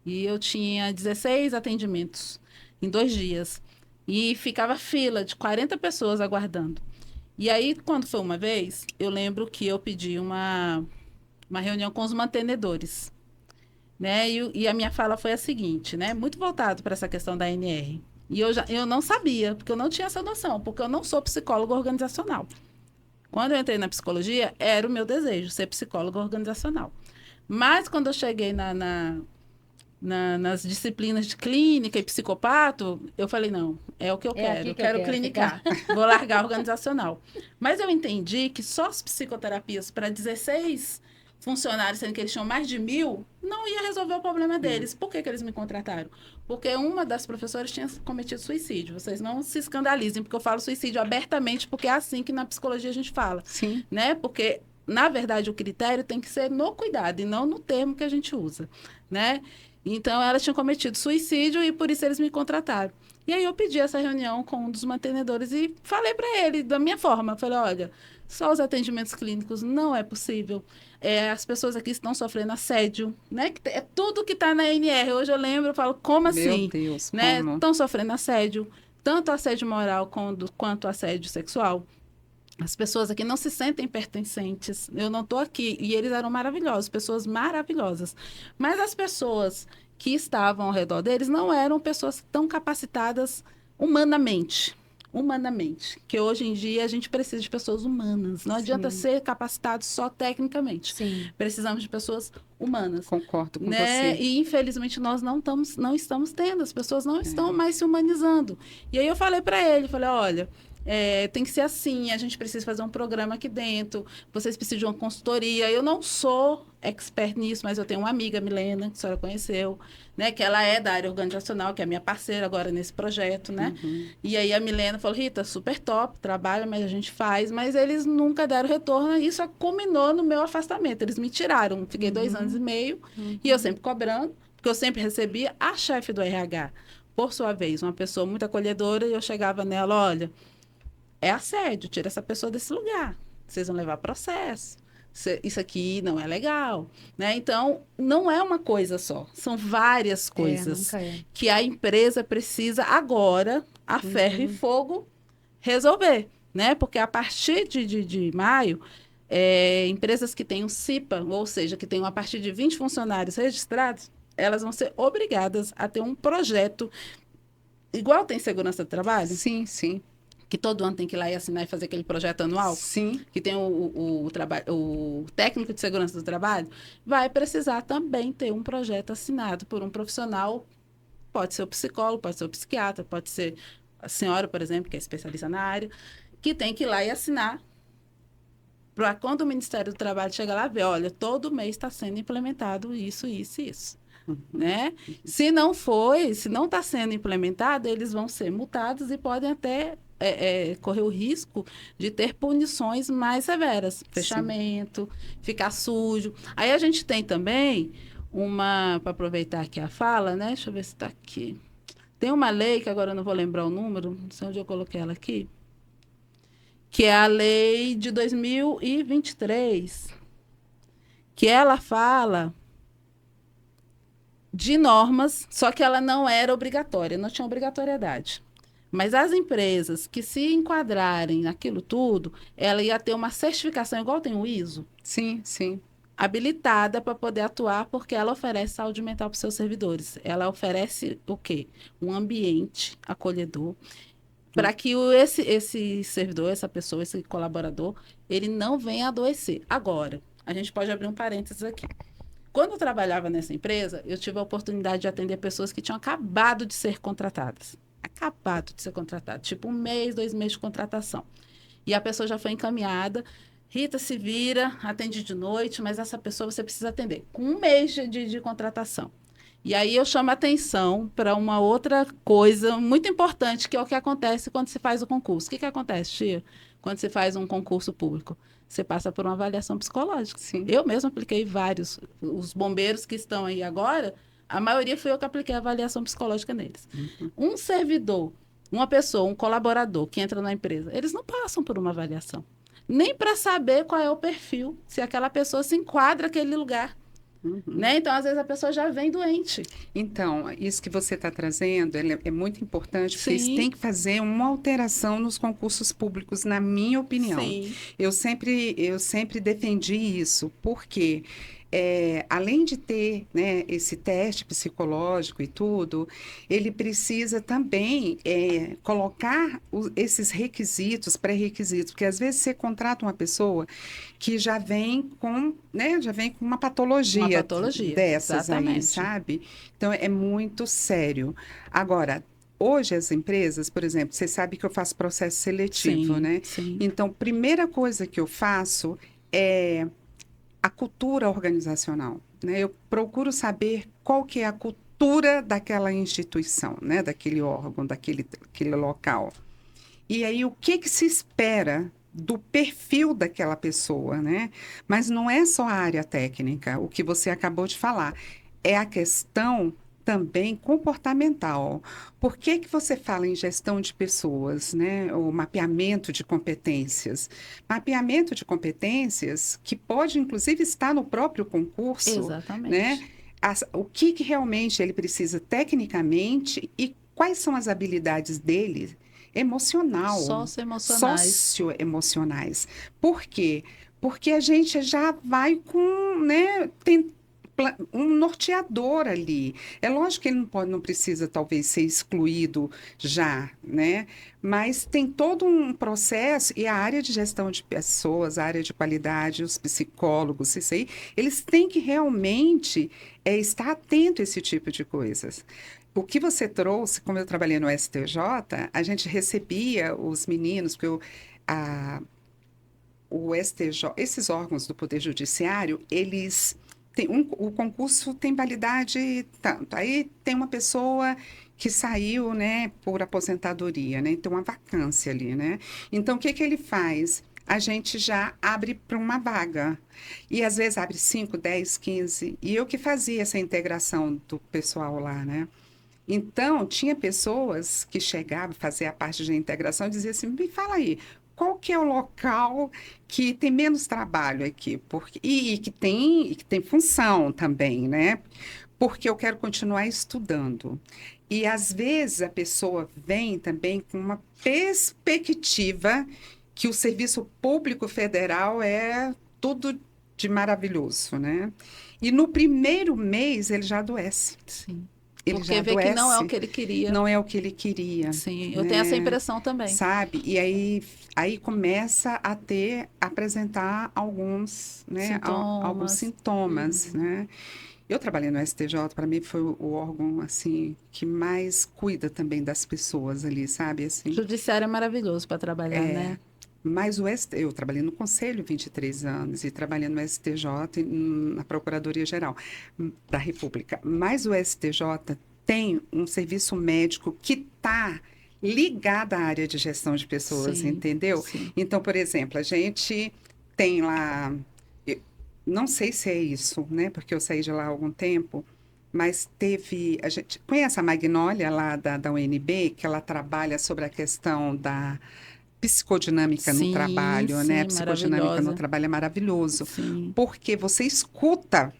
E eu tinha 16 atendimentos em 2 dias. E ficava fila de 40 pessoas aguardando. E aí, quando foi uma vez, eu lembro que eu pedi uma reunião com os mantenedores. Né? E a minha fala foi a seguinte, né? Muito voltado para essa questão da ANR. E eu não sabia, porque eu não tinha essa noção, porque eu não sou psicóloga organizacional. Quando eu entrei na psicologia, era o meu desejo ser psicóloga organizacional. Mas quando eu cheguei nas disciplinas de clínica e psicopato, eu falei, não, é o que eu É quero. aqui Eu que eu quero quero clinicar. Vou largar a organizacional. Mas eu entendi que só as psicoterapias para 16 funcionários, sendo que eles tinham mais de 1.000, não ia resolver o problema deles. Por que eles me contrataram? Porque uma das professoras tinha cometido suicídio. Vocês não se escandalizem, porque eu falo suicídio abertamente, porque é assim que na psicologia a gente fala. Sim. Né? Porque, na verdade, o critério tem que ser no cuidado e não no termo que a gente usa. Né? Então, ela tinha cometido suicídio e por isso eles me contrataram. E aí eu pedi essa reunião com um dos mantenedores e falei para ele da minha forma. Falei, olha, só os atendimentos clínicos não é possível. As pessoas aqui estão sofrendo assédio, né? É tudo que está na NR. Hoje eu lembro, eu falo, como Meu assim? Deus, Né? como? Estão sofrendo assédio, tanto assédio moral quanto assédio sexual. As pessoas aqui não se sentem pertencentes. Eu não estou aqui. E eles eram maravilhosos, pessoas maravilhosas. Mas as pessoas que estavam ao redor deles não eram pessoas tão capacitadas humanamente. Humanamente. Que hoje em dia a gente precisa de pessoas humanas. Não adianta Sim, ser capacitado só tecnicamente. Sim. Precisamos de pessoas humanas. concordo com Né? você. E infelizmente nós não estamos tendo, as pessoas não estão mais se humanizando. E aí eu falei para ele, falei, olha, tem que ser assim, a gente precisa fazer um programa aqui dentro, vocês precisam de uma consultoria. Eu não sou expert nisso, mas eu tenho uma amiga, Milena, que a senhora conheceu, né, que ela é da área organizacional, que é minha parceira agora nesse projeto, né? E aí a Milena falou, Rita, super top, trabalha, mas a gente faz, mas eles nunca deram retorno, e isso culminou no meu afastamento. Eles me tiraram, fiquei 2 anos e meio, e eu sempre cobrando, porque eu sempre recebia a chefe do RH. Por sua vez, uma pessoa muito acolhedora, e eu chegava nela, olha, é assédio, tira essa pessoa desse lugar. Vocês vão levar processo. isso aqui não é legal, né? Então, não é uma coisa só, são várias coisas nunca é. que a empresa precisa agora, a ferro e fogo, resolver, né? Porque a partir de maio, empresas que têm um CIPA, ou seja, que tenham a partir de 20 funcionários registrados, elas vão ser obrigadas a ter um projeto, igual tem segurança do trabalho, Sim, sim. que todo ano tem que ir lá e assinar e fazer aquele projeto anual, Sim. que tem o técnico de segurança do trabalho, vai precisar também ter um projeto assinado por um profissional, pode ser o psicólogo, pode ser o psiquiatra, pode ser a senhora, por exemplo, que é especialista na área, que tem que ir lá e assinar para quando o Ministério do Trabalho chegar lá ver, olha, todo mês está sendo implementado isso, isso e isso. Né? Se não foi, se não está sendo implementado, eles vão ser multados e podem até correr o risco de ter punições mais severas. Fechamento, ficar sujo. Aí a gente tem também para aproveitar aqui a fala, né? Deixa eu ver se está aqui. Tem uma lei, que agora eu não vou lembrar o número, não sei onde eu coloquei ela aqui, que é a lei de 2023, que ela fala de normas, só que ela não era obrigatória, não tinha obrigatoriedade. Mas as empresas que se enquadrarem naquilo tudo, ela ia ter uma certificação, igual tem o ISO. Sim, sim. Habilitada para poder atuar, porque ela oferece saúde mental para os seus servidores. Ela oferece o quê? Um ambiente acolhedor, para que esse servidor, essa pessoa, esse colaborador, ele não venha adoecer. Agora, a gente pode abrir um parênteses aqui. Quando eu trabalhava nessa empresa, eu tive a oportunidade de atender pessoas que tinham acabado de ser contratadas. Acabado de ser contratadas. Tipo 1 mês, 2 meses de contratação. E a pessoa já foi encaminhada. Rita, se vira, atende de noite, mas essa pessoa você precisa atender. Com 1 mês de contratação. E aí eu chamo a atenção para uma outra coisa muito importante, que é o que acontece quando se faz o concurso. O que acontece, tia? Quando se faz um concurso público? Você passa por uma avaliação psicológica. Sim. Eu mesma apliquei vários. Os bombeiros que estão aí agora, a maioria fui eu que apliquei a avaliação psicológica neles. Um servidor, uma pessoa, um colaborador que entra na empresa, eles não passam por uma avaliação. Nem para saber qual é o perfil, se aquela pessoa se enquadra naquele lugar. Né? Então, às vezes, a pessoa já vem doente. Então, isso que você está trazendo é muito importante, porque Sim. eles têm que fazer uma alteração nos concursos públicos, na minha opinião. Sim. Eu sempre defendi isso, porque além de ter, né, esse teste psicológico e tudo, ele precisa também colocar esses requisitos, pré-requisitos, porque às vezes você contrata uma pessoa que já vem com, né, uma patologia, dessas exatamente. aí, sabe? Então, é muito sério. Agora, hoje as empresas, por exemplo, você sabe que eu faço processo seletivo, Sim, né? sim. Então, primeira coisa que eu faço é a cultura organizacional, né? Eu procuro saber qual que é a cultura daquela instituição, né? Daquele órgão, daquele local. E aí, o que se espera do perfil daquela pessoa, né? Mas não é só a área técnica, o que você acabou de falar. É a questão também comportamental. Por que você fala em gestão de pessoas, né? O mapeamento de competências? Mapeamento de competências que pode, inclusive, estar no próprio concurso, Exatamente. né? O que realmente ele precisa tecnicamente e quais são as habilidades dele socioemocionais. Por quê? Porque a gente já vai com, né, um norteador ali. É lógico que ele não precisa, talvez, ser excluído já, né? Mas tem todo um processo, e a área de gestão de pessoas, a área de qualidade, os psicólogos, isso aí, eles têm que realmente estar atento a esse tipo de coisas. O que você trouxe, como eu trabalhei no STJ, a gente recebia os meninos, porque o STJ, esses órgãos do Poder Judiciário, eles o concurso tem validade tanto. Aí tem uma pessoa que saiu, né, por aposentadoria, né? Então, uma vacância ali, né? Então, o que ele faz? A gente já abre para uma vaga. E, às vezes, abre 5, 10, 15. E eu que fazia essa integração do pessoal lá, né? Então, tinha pessoas que chegavam a fazer a parte de integração e diziam assim, me fala aí, qual que é o local que tem menos trabalho aqui? E que tem função também, né? Porque eu quero continuar estudando. E às vezes a pessoa vem também com uma perspectiva que o serviço público federal é tudo de maravilhoso, né? E no primeiro mês ele já adoece. Sim. Ele Porque já vê que não é o adoece. que ele queria. Não é o que ele queria. Sim, eu tenho essa né? impressão também. Sabe? E aí começa a apresentar alguns, né, alguns Sintomas. sintomas, né? Eu trabalhei no STJ, para mim foi o órgão assim que mais cuida também das pessoas ali, sabe? Assim, Judiciário é maravilhoso para trabalhar, né? mas eu trabalhei no Conselho 23 anos e trabalhei no STJ na Procuradoria-Geral da República. Mas o STJ tem um serviço médico que está ligado à área de gestão de pessoas, Sim, entendeu? sim. Então, por exemplo, a gente tem lá, não sei se é isso, né? Porque eu saí de lá há algum tempo, mas a gente conhece a Magnólia lá da UNB, que ela trabalha sobre a questão da psicodinâmica no Sim, trabalho, né? A sim, psicodinâmica no maravilhosa. trabalho é maravilhoso, Sim, porque você escuta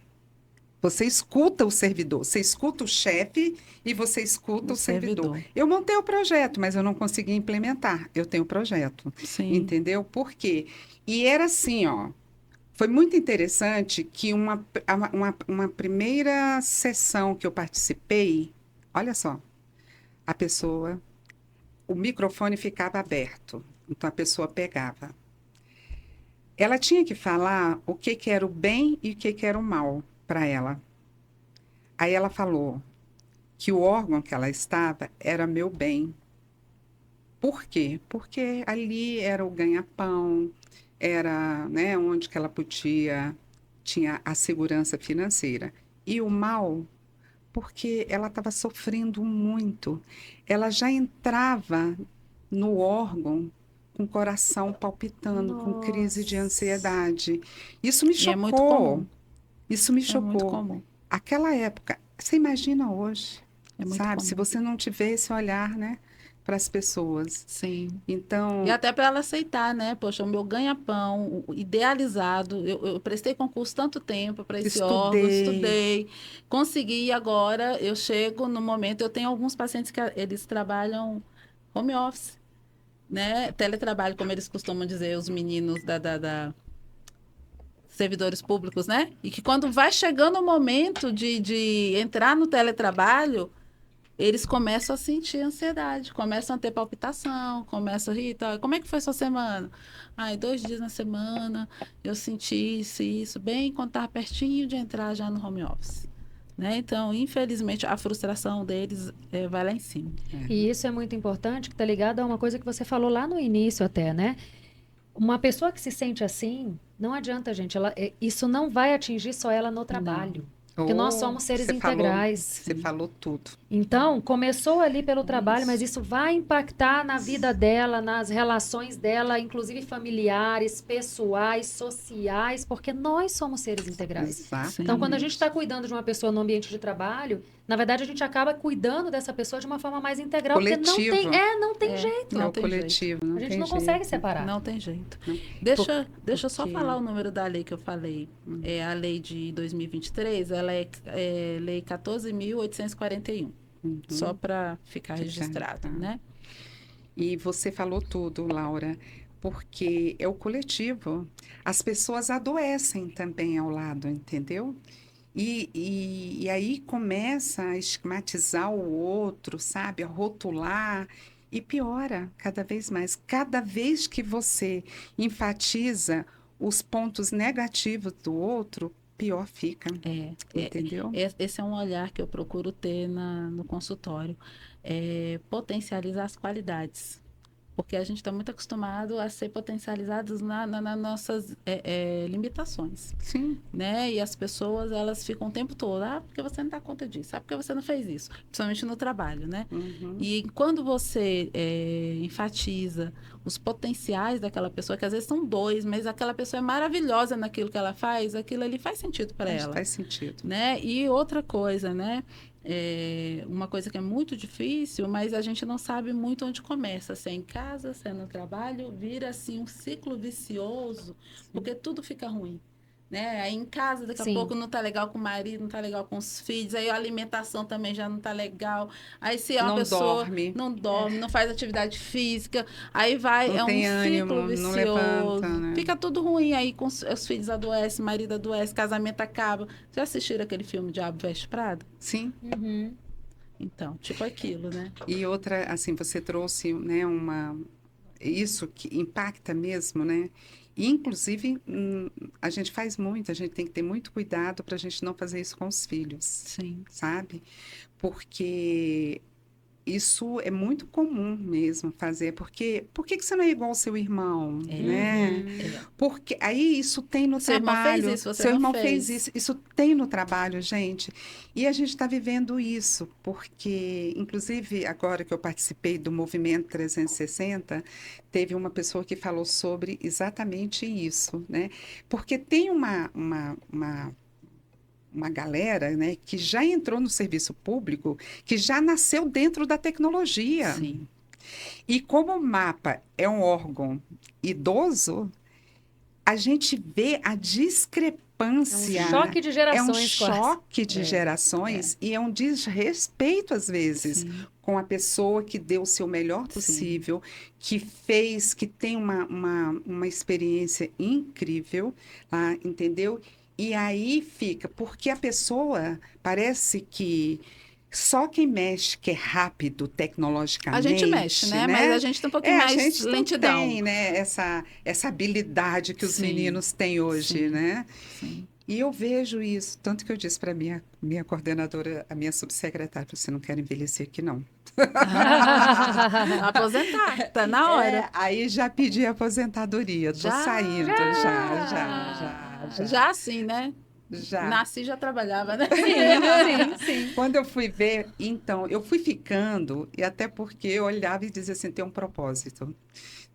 o servidor, você escuta o chefe e você escuta o o servidor. servidor. Eu montei o projeto, mas eu não consegui implementar. Eu tenho o projeto, Sim, entendeu? Por quê? E era assim, ó. Foi muito interessante que uma primeira sessão que eu participei, olha só, a pessoa, o microfone ficava aberto, então a pessoa pegava. Ela tinha que falar o que que era o bem e o que que era o mal para ela. Aí ela falou que o órgão que ela estava era meu bem. Por quê? Porque ali era o ganha-pão, era, né, onde que ela podia, tinha a segurança financeira. E o mal, porque ela estava sofrendo muito. Ela já entrava no órgão com o coração palpitando, com crise de Nossa. ansiedade. Isso me e é muito chocou. comum. Isso me É muito chocou. comum. Aquela época, você imagina hoje, É muito sabe? Se comum. você não tiver esse olhar, né, para as pessoas. Sim. E Então, até para ela aceitar, né? Poxa, o meu ganha-pão, o idealizado, eu prestei concurso tanto tempo para esse órgão, estudei. estudei, consegui, e agora eu chego no momento, eu tenho alguns pacientes que eles trabalham home office, né? Teletrabalho, como eles costumam dizer, os meninos da servidores públicos, né? E que quando vai chegando o momento de entrar no teletrabalho, eles começam a sentir ansiedade, começam a ter palpitação, começam a rir, tá? Como é que foi sua semana? Ai, 2 dias na semana, eu senti isso, bem quando estava pertinho de entrar já no home office. Né? Então, infelizmente, a frustração deles vai lá em cima. E isso é muito importante, que tá ligado a uma coisa que você falou lá no início até, né? Uma pessoa que se sente assim, não adianta, gente, isso não vai atingir só ela no trabalho. Porque nós somos seres integrais. Você falou tudo. Então, começou ali pelo trabalho, mas Isso. isso vai impactar na vida dela, nas relações dela, inclusive familiares, pessoais, sociais, porque nós somos seres integrais. Exatamente. Então, quando a gente está cuidando de uma pessoa no ambiente de trabalho, na verdade, a gente acaba cuidando dessa pessoa de uma forma mais integral, Coletivo. porque não tem jeito. É Não o tem coletivo, não A gente tem não jeito. consegue separar. Não tem jeito. Não. Deixa eu só porque- falar o número da lei que eu falei. É a lei de 2023, ela é lei 14.841. Só para ficar Ficar, registrado, tá. né? E você falou tudo, Laura, porque é o coletivo. As pessoas adoecem também ao lado, entendeu? E aí começa a estigmatizar o outro, sabe? A rotular. E piora cada vez mais. Cada vez que você enfatiza os pontos negativos do outro, pior fica. Entendeu? Esse é um olhar que eu procuro ter no consultório. Potencializar as qualidades. Porque a gente está muito acostumado a ser potencializados nas nossas limitações. Sim. Né? E as pessoas, elas ficam o tempo todo, porque você não dá conta disso, porque você não fez isso, principalmente no trabalho, né? Uhum. E quando você enfatiza os potenciais daquela pessoa, que às vezes são dois, mas aquela pessoa é maravilhosa naquilo que ela faz, aquilo ali faz sentido para ela. Faz sentido. Né? E outra coisa, né? uma coisa que é muito difícil, mas a gente não sabe muito onde começa. Se é em casa, se é no trabalho, vira assim um ciclo vicioso, porque tudo fica ruim. Né? Aí em casa, daqui a Sim. pouco não tá legal com o marido, não tá legal com os filhos, aí a alimentação também já não tá legal. Aí se é uma Não pessoa dorme. não dorme, não faz atividade física, aí vai, Não é um tem ânimo, ciclo não vicioso. levanta, né? Fica tudo ruim, aí com os filhos adoecem, o marido adoece, casamento acaba. Já assistiram aquele filme Diabo Veste Prada? Sim. Uhum. Então, tipo aquilo, né? E outra, assim, você trouxe, né, isso que impacta mesmo, né? E, inclusive, a gente faz muito, a gente tem que ter muito cuidado para a gente não fazer isso com os filhos, Sim. sabe? Porque isso é muito comum mesmo fazer, porque por que que você não é igual ao seu irmão, né? Uhum. Porque aí isso tem no Seu irmão fez trabalho. isso, você Seu não irmão fez. fez isso tem no trabalho, gente. E a gente está vivendo isso, porque, inclusive, agora que eu participei do Movimento 360, teve uma pessoa que falou sobre exatamente isso, né? Porque tem uma galera, né, que já entrou no serviço público, que já nasceu dentro da tecnologia. Sim. E como o MAPA é um órgão idoso, a gente vê a É um discrepância. choque de É um gerações, quase. choque de gerações e é um desrespeito, às vezes, Sim. com a pessoa que deu o seu melhor possível, que fez, que tem uma experiência incrível, lá, entendeu? E aí fica, porque a pessoa parece que só quem mexe, que é rápido A gente mexe, né? Mas a gente tem um pouquinho a mais gente não lentidão. tem, né, essa habilidade que os Sim, meninos têm hoje, sim. né? Sim. E eu vejo isso, tanto que eu disse para minha coordenadora, a minha subsecretária, você não quer envelhecer aqui, não. Aposentar, tá na hora. Aí já pedi aposentadoria, tô Já? saindo, já. Já assim, né? Já. Nasci já trabalhava, né? Sim. Quando eu fui ver, então, eu fui ficando, e até porque eu olhava e dizia assim, tem um propósito.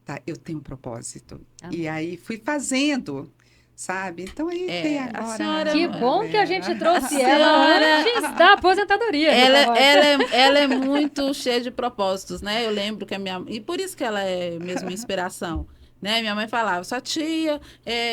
Tá, eu tenho um propósito. Amém. E aí fui fazendo, sabe? Então aí tem a agora... senhora- Que bom que a gente trouxe A ela senhora- antes da aposentadoria. Ela, Rita Rocha. ela é muito cheia de propósitos, né? Eu lembro que a minha... E por isso que ela é mesmo inspiração. Né? Minha mãe falava, sua tia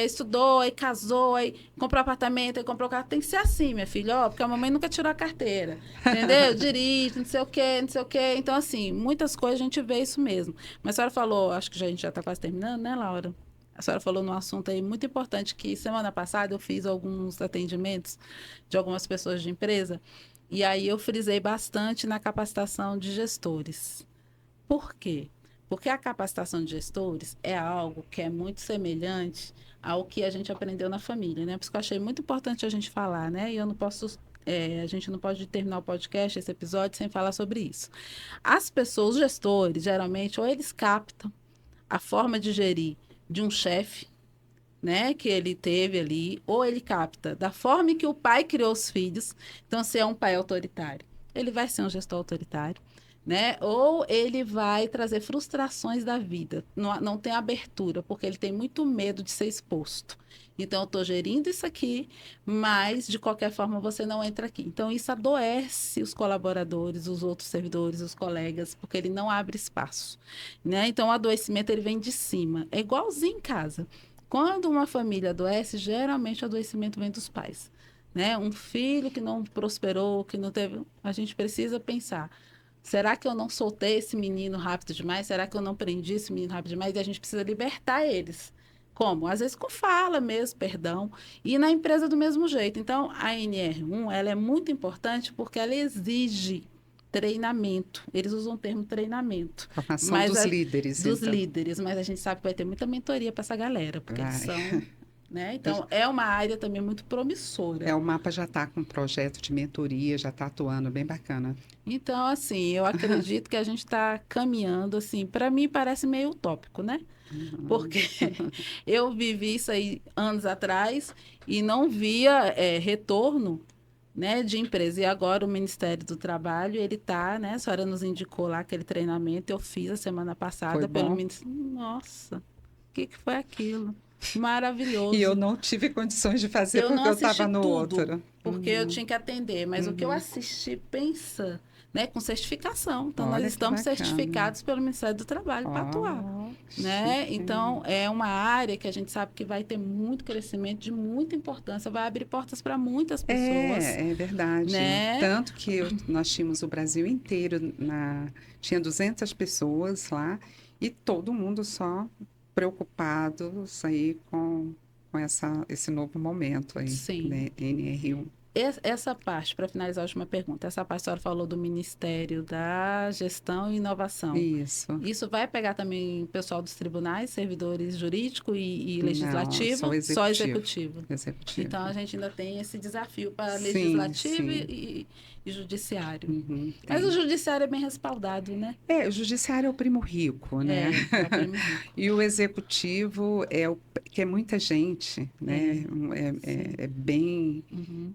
estudou, aí casou, aí comprou apartamento, aí comprou carro. Tem que ser assim, minha filha, ó, porque a mamãe nunca tirou a carteira, entendeu? Dirige, não sei o quê, não sei o quê. Então, assim, muitas coisas a gente vê isso mesmo. Mas a senhora falou, acho que a gente já está quase terminando, né, Laura? A senhora falou num assunto aí muito importante, que semana passada eu fiz alguns atendimentos de algumas pessoas de empresa, e aí eu frisei bastante na capacitação de gestores. Por quê? Porque a capacitação de gestores é algo que é muito semelhante ao que a gente aprendeu na família, né? Por isso que eu achei muito importante a gente falar, né? E eu não posso, a gente não pode terminar o podcast, esse episódio, sem falar sobre isso. As pessoas, os gestores, geralmente, ou eles captam a forma de gerir de um chefe, né, que ele teve ali, ou ele capta da forma em que o pai criou os filhos. Então, se é um pai autoritário, ele vai ser um gestor autoritário, né? Ou ele vai trazer frustrações da vida. Não tem abertura, porque ele tem muito medo de ser exposto. Então, eu estou gerindo isso aqui, mas, de qualquer forma, você não entra aqui. Então, isso adoece os colaboradores, os outros servidores, os colegas, porque ele não abre espaço, né? Então, o adoecimento, ele vem de cima. É igualzinho em casa. Quando uma família adoece, geralmente o adoecimento vem dos pais, né? Um filho que não prosperou, que não teve... A gente precisa pensar, será que eu não soltei esse menino rápido demais? Será que eu não prendi esse menino rápido demais? E a gente precisa libertar eles. Como? Às vezes com fala mesmo, perdão. E na empresa do mesmo jeito. Então, a NR1, ela é muito importante porque ela exige treinamento. Eles usam o termo treinamento. Formação Mas dos a- líderes, Dos então. líderes, mas a gente sabe que vai ter muita mentoria para essa galera, porque eles Vai. são, né? Então, é uma área também muito promissora. O mapa já está com um projeto de mentoria, já está atuando, bem bacana. Então, assim, eu acredito que a gente está caminhando, assim, para mim parece meio utópico, né? Porque eu vivi isso aí anos atrás e não via retorno, né, de empresa. E agora o Ministério do Trabalho, ele tá, né, a senhora nos indicou lá aquele treinamento, eu fiz a semana passada Foi pelo bom? Ministério. Nossa, o que foi aquilo? Maravilhoso. E eu não tive condições de fazer Eu não porque eu assisti estava no tudo. outro. porque eu tinha que atender. Mas o que eu assisti, pensa, né, com certificação. Então, Olha nós que estamos bacana. certificados pelo Ministério do Trabalho para atuar. Né? Chique. Então, é uma área que a gente sabe que vai ter muito crescimento, de muita importância, vai abrir portas para muitas pessoas. É verdade. Né? Tanto que nós tínhamos o Brasil inteiro, tinha 200 pessoas lá, e todo mundo só preocupados aí com esse novo momento aí, Sim. né, NR1. Essa parte, para finalizar a última pergunta, essa parte a senhora falou do Ministério da Gestão e Inovação. Isso. Isso vai pegar também o pessoal dos tribunais, servidores jurídico e Não, legislativo? só Executivo. Executivo. Então, a gente ainda tem esse desafio para Sim, legislativo sim. e judiciário. Uhum, Mas tem. o judiciário é bem respaldado, né? O judiciário é o primo rico, né? É o primo rico. E o executivo que é muita gente, né? É bem Uhum.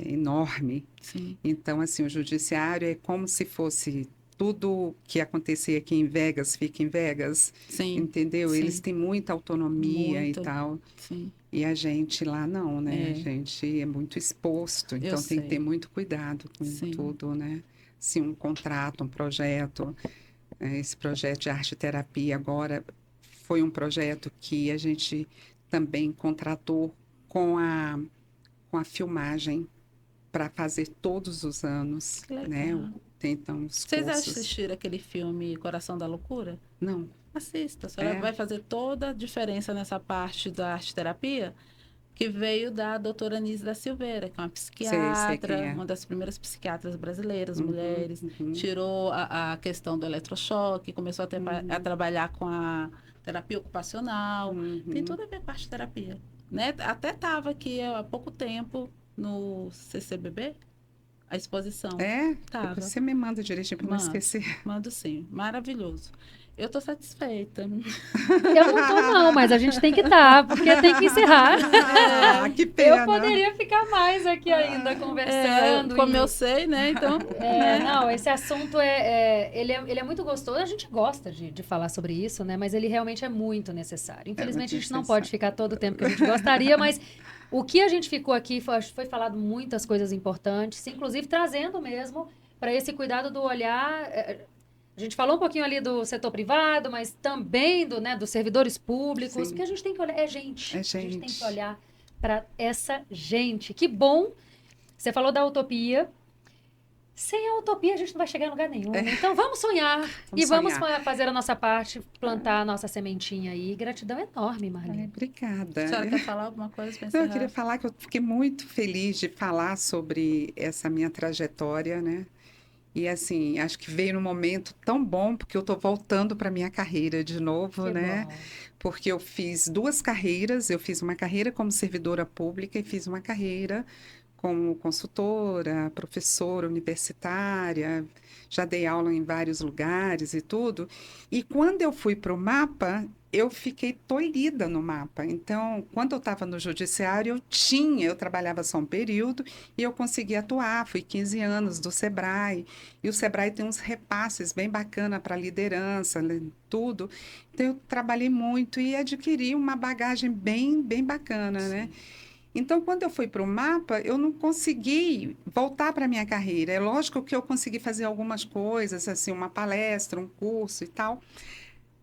enorme. Sim. Então, assim, o judiciário é como se fosse tudo que acontecia aqui em Vegas, fica em Vegas, Sim. entendeu? Sim. Eles têm muita autonomia Muito. e tal. Sim. E a gente lá não, né? É. A gente é muito exposto, então tem que ter sei. muito cuidado com Sim. tudo, né? Se um contrato, um projeto, esse projeto de arte-terapia agora foi um projeto que a gente também contratou com a filmagem para fazer todos os anos, Que legal. né? Tem então os Vocês cursos. assistiram aquele filme Coração da Loucura? Não, Assista, a senhora É. vai fazer toda a diferença nessa parte da arte-terapia, que veio da doutora Anise da Silveira, que é uma psiquiatra, quem é. uma das primeiras psiquiatras brasileiras, Uhum, mulheres. uhum. Tirou a questão do eletrochoque, começou a trabalhar com a terapia ocupacional. Uhum. Tem tudo a ver com a arte-terapia. Né? Até estava aqui há pouco tempo no CCBB, a exposição. Tava. Depois você me manda direitinho para não Mando. esquecer. Mando sim, maravilhoso. Eu estou satisfeita. Eu não tô, não, mas a gente tem que estar, porque tem que encerrar. Que pena. Eu poderia ficar mais aqui ainda conversando. Como e- eu sei, né? Então, Não, esse assunto ele é muito gostoso. A gente gosta de falar sobre isso, né? Mas ele realmente é muito necessário. Infelizmente, muito a gente não necessário. pode ficar todo o tempo que a gente gostaria, mas o que a gente ficou aqui foi falado muitas coisas importantes, inclusive trazendo mesmo para esse cuidado do olhar. A gente falou um pouquinho ali do setor privado, mas também dos servidores públicos, Sim. porque a gente tem que olhar. É gente. É A gente tem gente. que olhar para essa gente. Que bom. Você falou da utopia. Sem a utopia, a gente não vai chegar em lugar nenhum. né? Então, vamos sonhar. Vamos sonhar. fazer a nossa parte, plantar a nossa sementinha aí. Gratidão enorme, Marlene. Obrigada. a senhora quer falar alguma coisa para Não, encerrar? eu queria falar que eu fiquei muito feliz de falar sobre essa minha trajetória, né? E assim, acho que veio num momento tão bom, porque eu estou voltando para minha carreira de novo, Que né? bom. Porque eu fiz 2 carreiras, eu fiz uma carreira como servidora pública e fiz uma carreira como consultora, professora universitária, já dei aula em vários lugares e tudo. E quando eu fui para o MAPA, eu fiquei tolhida no MAPA. Então, quando eu estava no judiciário, eu trabalhava só um período e eu conseguia atuar. Fui 15 anos do SEBRAE. E o SEBRAE tem uns repasses bem bacana para liderança, tudo. Então, eu trabalhei muito e adquiri uma bagagem bem, bem bacana, né? Então, quando eu fui para o MAPA, eu não consegui voltar para a minha carreira. É lógico que eu consegui fazer algumas coisas, assim, uma palestra, um curso e tal.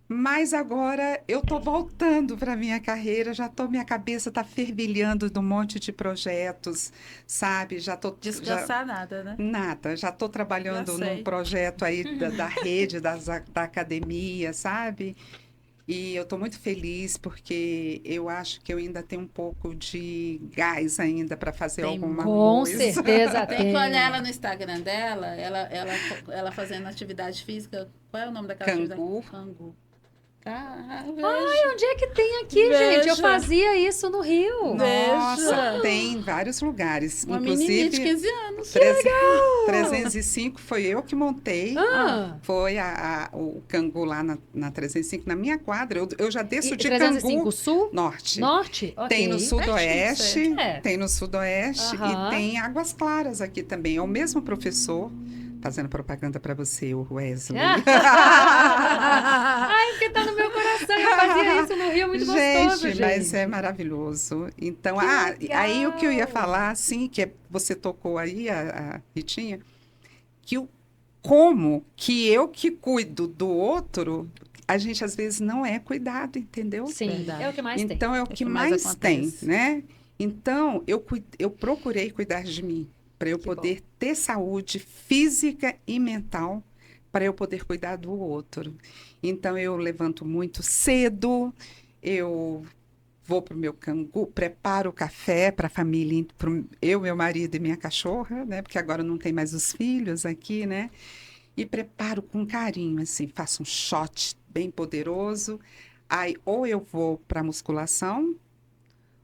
Mas agora eu estou voltando para a minha carreira, minha cabeça está fervilhando de um monte de projetos, sabe? Já estou... Descansar nada, né? Nada, já estou trabalhando Já sei. num projeto aí da rede, da academia, sabe? E eu estou muito feliz porque eu acho que eu ainda tenho um pouco de gás ainda para fazer Tem alguma Com coisa. certeza Tem tem. que olhar ela no Instagram dela, ela fazendo atividade física. Qual é o nome daquela Cangu. atividade? Cangu. Ah, Onde é que tem aqui, gente? Eu Veja. fazia isso no Rio. Nossa, tem em vários lugares. uma menininha de Inclusive, 15 anos. 305 foi eu que montei. Ah, Foi o Cangu lá na 305, na minha quadra. Eu já desço e de 305 Cangu Sul? Norte. Norte? Ok. Tem no Sudoeste, Pertinho, É. tem no Sudoeste Aham. e tem Águas Claras aqui também. É o mesmo professor, fazendo propaganda para você, o Wesley. Ai, porque tá no meu coração. Eu fazia isso no Rio, muito gostoso, gente. Mas é maravilhoso. Então, Que aí o que eu ia legal. falar, assim, você tocou aí, a Ritinha, que como que eu que cuido do outro, a gente às vezes não é cuidado, entendeu? Sim, Verdade. é o que mais tem. Então, é o É o que que mais mais tem, acontece. né? Então, eu procurei cuidar de mim, para eu Que bom. poder ter saúde física e mental, para eu poder cuidar do outro. Então, eu levanto muito cedo, eu vou para o meu cangu, preparo o café para a família, eu, meu marido e minha cachorra, né? Porque agora não tem mais os filhos aqui, né? E preparo com carinho, assim, faço um shot bem poderoso. Aí, ou eu vou para a musculação,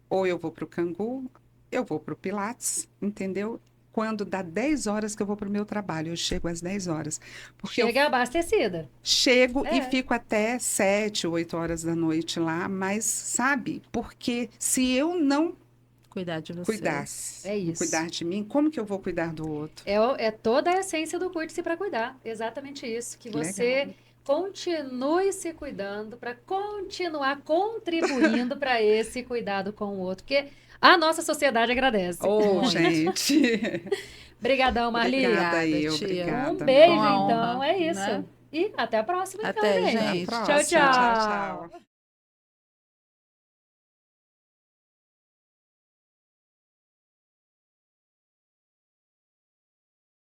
ou eu vou para o cangu, eu vou para o Pilates, entendeu? Quando dá 10 horas que eu vou para o meu trabalho, eu chego às 10 horas. Porque eu Chega abastecida. chego e É. fico até 7, 8 horas da noite lá, mas sabe? Porque se eu não Cuidar de vocês. cuidasse, É isso. cuidar de mim, como que eu vou cuidar do outro? É toda a essência do Cuide-se para Cuidar. Exatamente isso. Que você Legal. continue se cuidando para continuar contribuindo para esse cuidado com o outro. Porque a nossa sociedade agradece. Ô, Muito. gente. Obrigadão, Marli. Obrigada aí, Obrigada, tia. Um obrigada. beijo, Com a então. honra, É isso. né? E até a próxima, então, Até, gente. Até a gente. próxima. Tchau, Tchau, tchau. tchau.